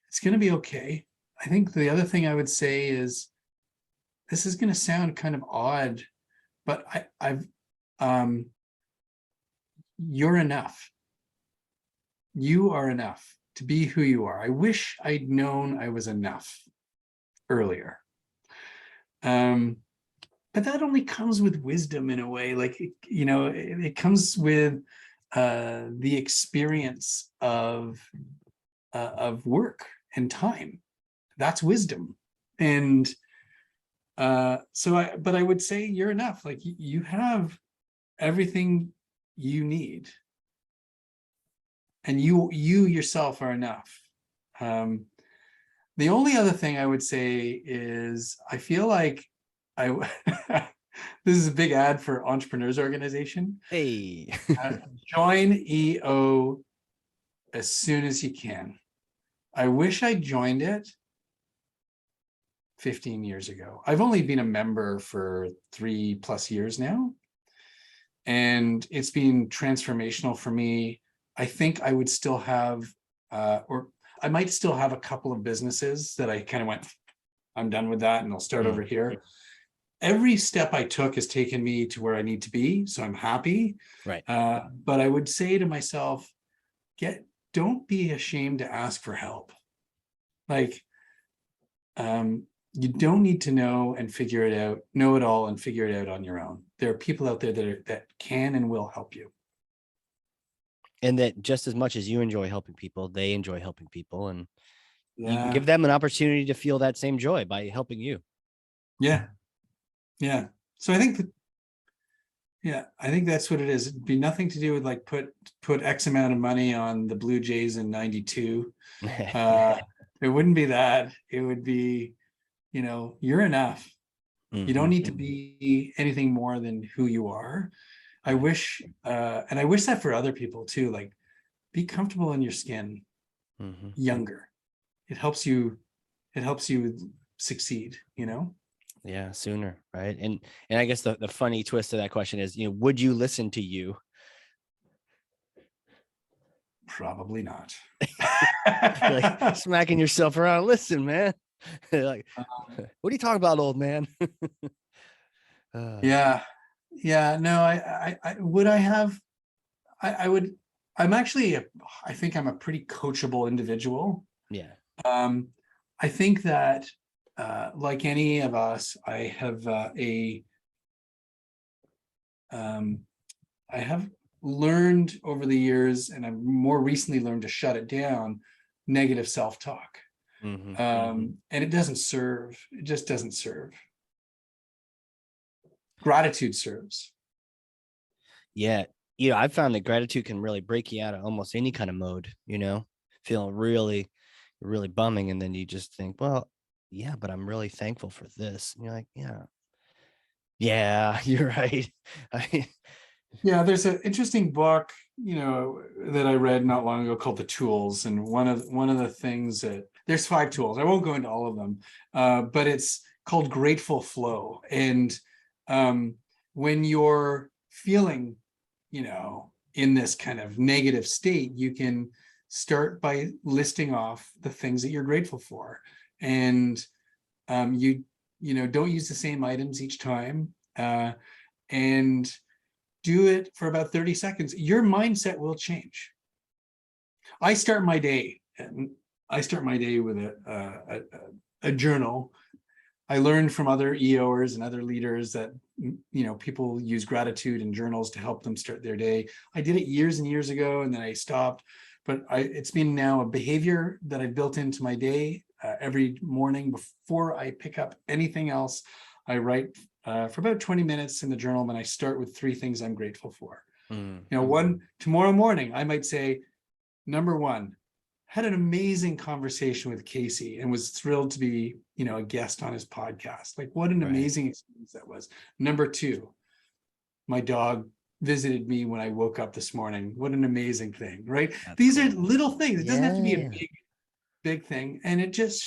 it's going to be okay. I think the other thing I would say is, this is going to sound kind of odd, but you're enough. You are enough to be who you are. I wish I'd known I was enough earlier. But that only comes with wisdom in a way. Like, it comes with the experience of work and time. That's wisdom. And but I would say you're enough. Like, you have everything you need, and you yourself are enough. The only other thing I would say is, I feel like this is a big ad for Entrepreneurs Organization. Hey. Join EO as soon as you can. I wish I joined it 15 years ago. I've only been a member for 3+ years now, and it's been transformational for me. I think I would still have, or I might still have a couple of businesses that I kind of went, I'm done with that, and I'll start over here. Every step I took has taken me to where I need to be, so I'm happy. Right. But I would say to myself, don't be ashamed to ask for help. Like, you don't need to know it all and figure it out on your own. There are people out there that can and will help you. And that just as much as you enjoy helping people, they enjoy helping people, and you can Yeah. give them an opportunity to feel that same joy by helping you. Yeah. Yeah. So I think that's what it is. It'd be nothing to do with like put X amount of money on the Blue Jays in 92. It wouldn't be that. It would be, you're enough. You don't need to be anything more than who you are. I wish, and I wish that for other people too, like, be comfortable in your skin younger. It helps you succeed, Yeah, sooner, right? And I guess the funny twist to that question is, would you listen to you? Probably not. You're like smacking yourself around. Listen, man. Like, what are you talking about, old man? Yeah. No, I would. I would. I think I'm a pretty coachable individual. Yeah. I think that, like any of us, I have learned over the years, and I've more recently learned to shut it down, negative self-talk. And it doesn't serve. It just doesn't serve. Gratitude serves. Yeah. I found that gratitude can really break you out of almost any kind of mode, feeling really, really bumming. And then you just think, well, yeah, but I'm really thankful for this. And you're like, yeah, you're right. Yeah, there's an interesting book, that I read not long ago called The Tools. And one of the things that, there's 5 tools. I won't go into all of them, but it's called Grateful Flow. And when you're feeling, in this kind of negative state, you can start by listing off the things that you're grateful for. And you don't use the same items each time, and do it for about 30 seconds. Your mindset will change. I start my day with a journal. I learned from other EOers and other leaders that, people use gratitude and journals to help them start their day. I did it years and years ago, and then I stopped, but it's been now a behavior that I built into my day. Every morning before I pick up anything else, I write for about 20 minutes in the journal, and I start with 3 things I'm grateful for. Tomorrow morning, I might say, number 1, had an amazing conversation with Casey and was thrilled to be, a guest on his podcast. Like, what an amazing experience that was. Number 2, my dog visited me when I woke up this morning. What an amazing thing, right? These are little things. It doesn't have to be a big thing. And it just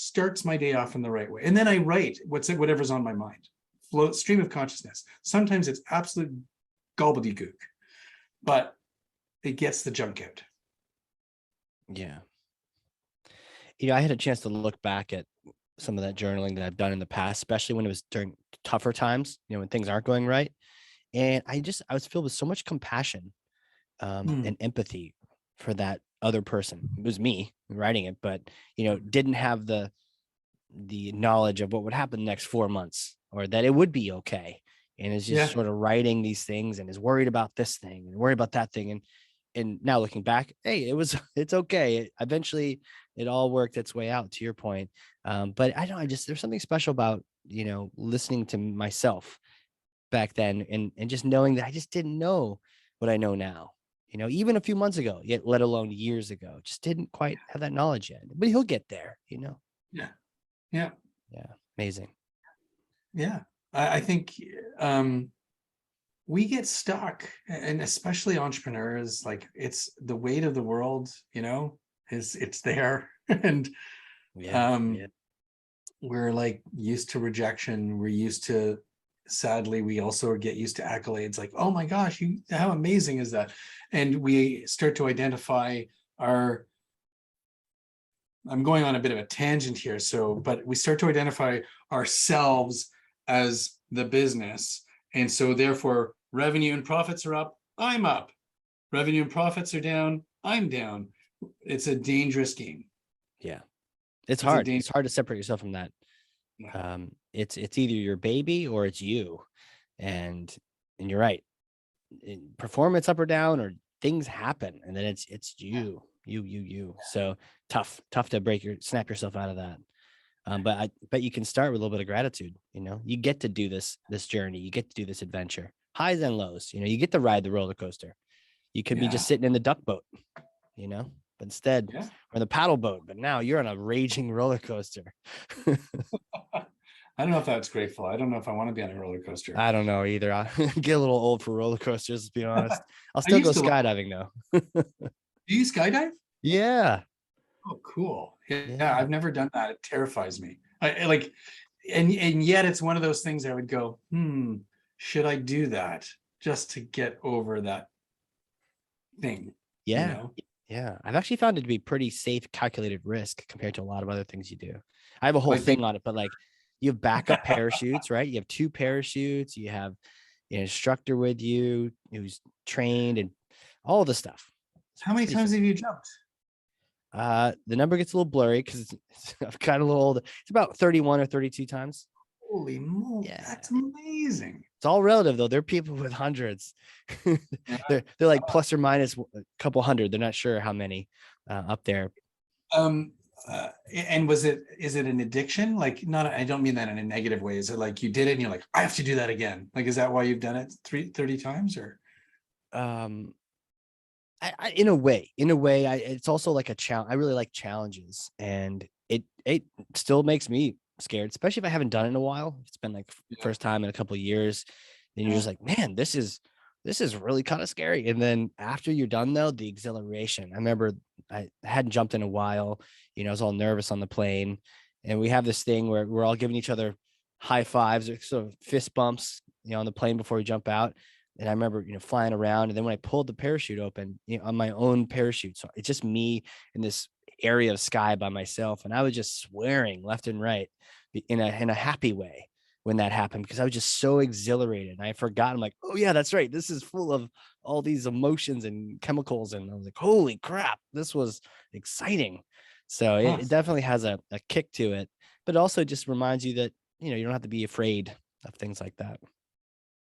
starts my day off in the right way. And then I write whatever's on my mind. flow stream of consciousness. Sometimes it's absolute gobbledygook, but it gets the junk out. Yeah. I had a chance to look back at some of that journaling that I've done in the past, especially when it was during tougher times, when things aren't going right. And I was filled with so much compassion and empathy for that other person. It was me writing it, but didn't have the knowledge of what would happen the next 4 months, or that it would be okay. And is just sort of writing these things and is worried about this thing and worried about that thing. And now looking back, hey, it's okay. Eventually it all worked its way out, to your point. But there's something special about, listening to myself back then, and just knowing that I just didn't know what I know now, even a few months ago, yet let alone years ago, just didn't quite have that knowledge yet, but he'll get there. Yeah. Yeah. Amazing. Yeah. I think we get stuck, and especially entrepreneurs, like it's the weight of the world, it's there. And we're like used to rejection. We're used to, sadly, we also get used to accolades, like, oh my gosh, how amazing is that? And we start to identify I'm going on a bit of a tangent here, but we start to identify ourselves as the business. And so therefore revenue and profits are up, I'm up. Revenue and profits are down, I'm down. It's a dangerous game. Yeah. It's hard. It's hard to separate yourself from that. Yeah. It's either your baby or it's you. And you're right. Performance up or down, or things happen, and then it's you. So tough to snap yourself out of that. But I bet you can start with a little bit of gratitude. You get to do this journey. You get to do this adventure, highs and lows. You get to ride the roller coaster. You could be just sitting in the duck boat, but instead we're in the paddle boat, but now you're on a raging roller coaster. I don't know if that's grateful. I don't know if I want to be on a roller coaster. I don't know either. I get a little old for roller coasters, to be honest. I'll still go skydiving though. Do you skydive? Yeah. Oh, cool. Yeah, I've never done that. It terrifies me. I like, and yet it's one of those things I would go, should I do that just to get over that thing? Yeah. Yeah. I've actually found it to be pretty safe, calculated risk compared to a lot of other things you do. I have a whole thing on it, but like, you have backup parachutes, right? You have 2 parachutes. You have an instructor with you who's trained, and all the stuff. How many times have you jumped? The number gets a little blurry because I've got a little older. It's about 31 or 32 times. Holy moly, that's amazing. It's all relative though. There are people with hundreds. They're like plus or minus a couple hundred. They're not sure how many up there. And is it an addiction? Like, not, I don't mean that in a negative way. Is it like you did it and you're like, I have to do that again? Like, is that why you've done it 30 times, or? In a way, it's also like a challenge. I really like challenges, and it still makes me scared, especially if I haven't done it in a while. It's been like first time in a couple of years. Then you're just like, man, this is really kind of scary. And then after you're done though, the exhilaration. I remember I hadn't jumped in a while. I was all nervous on the plane, and we have this thing where we're all giving each other high fives or sort of fist bumps, on the plane before we jump out. And I remember, flying around, and then when I pulled the parachute open, on my own parachute, so it's just me in this area of sky by myself, and I was just swearing left and right in a happy way when that happened, because I was just so exhilarated. I forgot. I'm like, oh yeah, that's right. This is full of all these emotions and chemicals, and I was like, holy crap, this was exciting. So it definitely has a kick to it, but also just reminds you that you don't have to be afraid of things like that.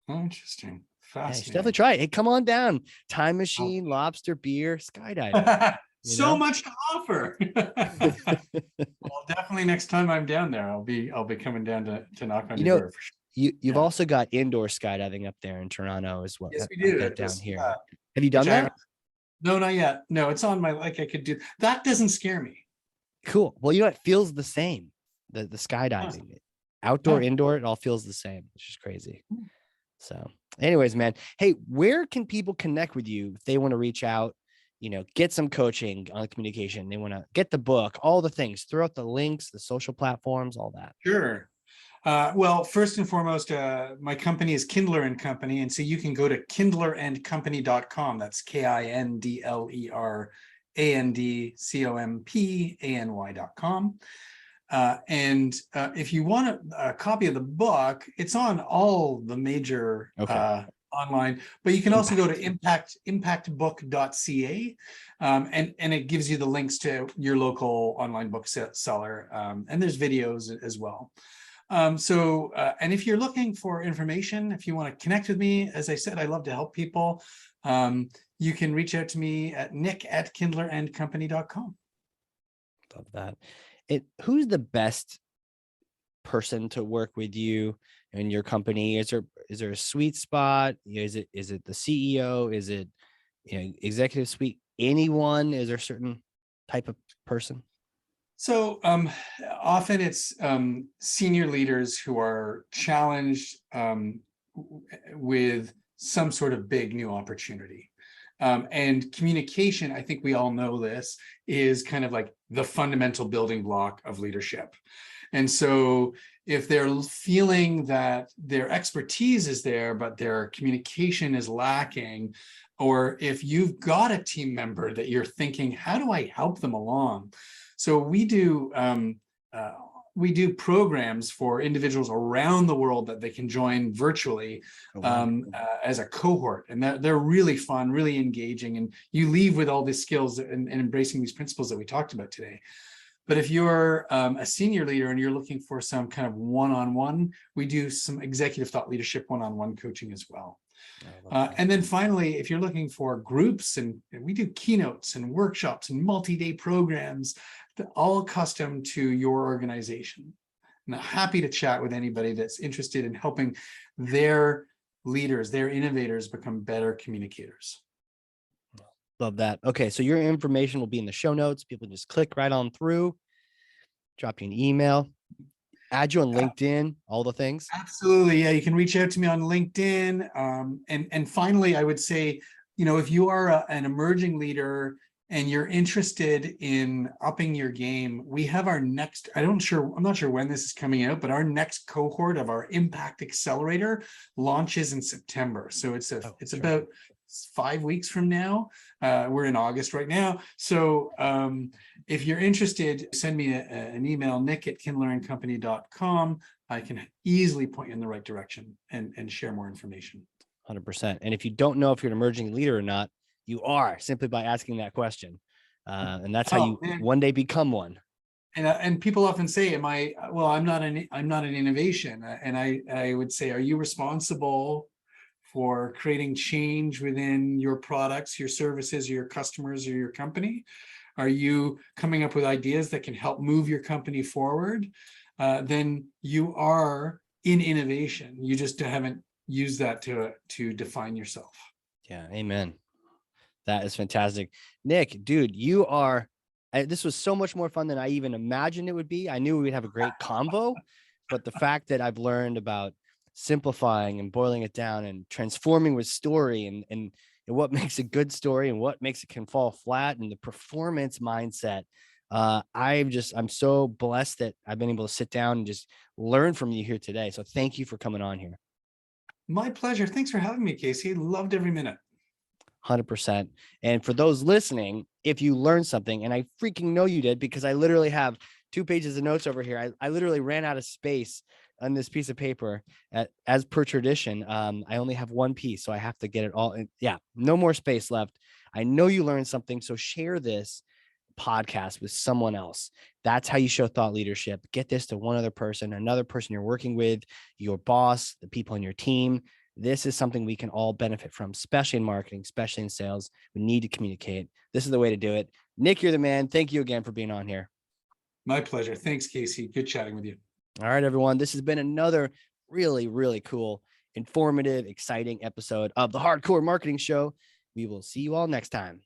Oh, interesting. Yeah, you should definitely try it. Hey, come on down. Time machine, lobster, beer, skydiving. So much to offer. Well, definitely next time I'm down there, I'll be coming down to knock on your door for sure. You've also got indoor skydiving up there in Toronto as well. Yes, we do. Down here. Have you done that? No, not yet. No, it's on my, like, I could do that. Doesn't scare me. Cool. Well, it feels the same. The skydiving, outdoor, indoor, it all feels the same, which is crazy. So anyways, man, hey, where can people connect with you if they want to reach out, get some coaching on communication? They want to get the book, all the things, throw out the links, the social platforms, all that. Sure. Well, first and foremost, my company is Kindler and Company. And so you can go to kindlerandcompany.com. That's KINDLERANDCOMPANY.com. And if you want a copy of the book, it's on all the major online, but you can also go to impactbook.ca, and it gives you the links to your local online bookseller, and there's videos as well. And if you're looking for information, if you want to connect with me, as I said, I love to help people. You can reach out to me at nick@kindlerandcompany.com. Love that. Who's the best person to work with you and your company? Is there a sweet spot? Is it the CEO? Is it executive suite? Anyone? Is there a certain type of person? So often it's senior leaders who are challenged with some sort of big new opportunity. And communication, I think we all know this, is kind of like the fundamental building block of leadership. And so if they're feeling that their expertise is there, but their communication is lacking, or if you've got a team member that you're thinking, how do I help them along? So we do programs for individuals around the world that they can join virtually as a cohort, and they're really fun, really engaging, and you leave with all these skills and embracing these principles that we talked about today. But if you're a senior leader and you're looking for some kind of one-on-one, we do some executive thought leadership one-on-one coaching as well. And then finally, if you're looking for groups, and we do keynotes and workshops and multi-day programs, all custom to your organization. And I'm happy to chat with anybody that's interested in helping their leaders, their innovators, become better communicators. Love that. Okay, so your information will be in the show notes. People just click right on through, drop you an email, add you on LinkedIn, all the things. Absolutely. Yeah, you can reach out to me on LinkedIn. And finally, I would say, if you are an emerging leader and you're interested in upping your game, we have our next, I'm not sure when this is coming out, but our next cohort of our Impact Accelerator launches in September. So it's about 5 weeks from now. We're in August right now. So if you're interested, send me an email, nick@kindlerandcompany.com. I can easily point you in the right direction and share more information. 100%. And if you don't know if you're an emerging leader or not, you are, simply by asking that question. And that's how you one day become one. And people often say, I'm not an innovation. And I would say, are you responsible for creating change within your products, your services, your customers, or your company? Are you coming up with ideas that can help move your company forward? Then you are in innovation. You just haven't used that to define yourself. Yeah, amen. That is fantastic. Nick, dude, this was so much more fun than I even imagined it would be. I knew we'd have a great convo, but the fact that I've learned about simplifying and boiling it down and transforming with story and what makes a good story and what makes it can fall flat and the performance mindset. I'm so blessed that I've been able to sit down and just learn from you here today. So thank you for coming on here. My pleasure. Thanks for having me, Casey. Loved every minute. 100%. And for those listening, if you learned something, and I freaking know you did, because I literally have 2 pages of notes over here. I literally ran out of space on this piece of paper as per tradition. I only have 1 piece, so I have to get it all. Yeah, no more space left. I know you learned something. So share this podcast with someone else. That's how you show thought leadership. Get this to one other person, another person you're working with, your boss, the people on your team. This is something we can all benefit from, especially in marketing, especially in sales. We need to communicate. This is the way to do it. Nick, you're the man. Thank you again for being on here. My pleasure. Thanks, Casey. Good chatting with you. All right, everyone. This has been another really, really cool, informative, exciting episode of the Hardcore Marketing Show. We will see you all next time.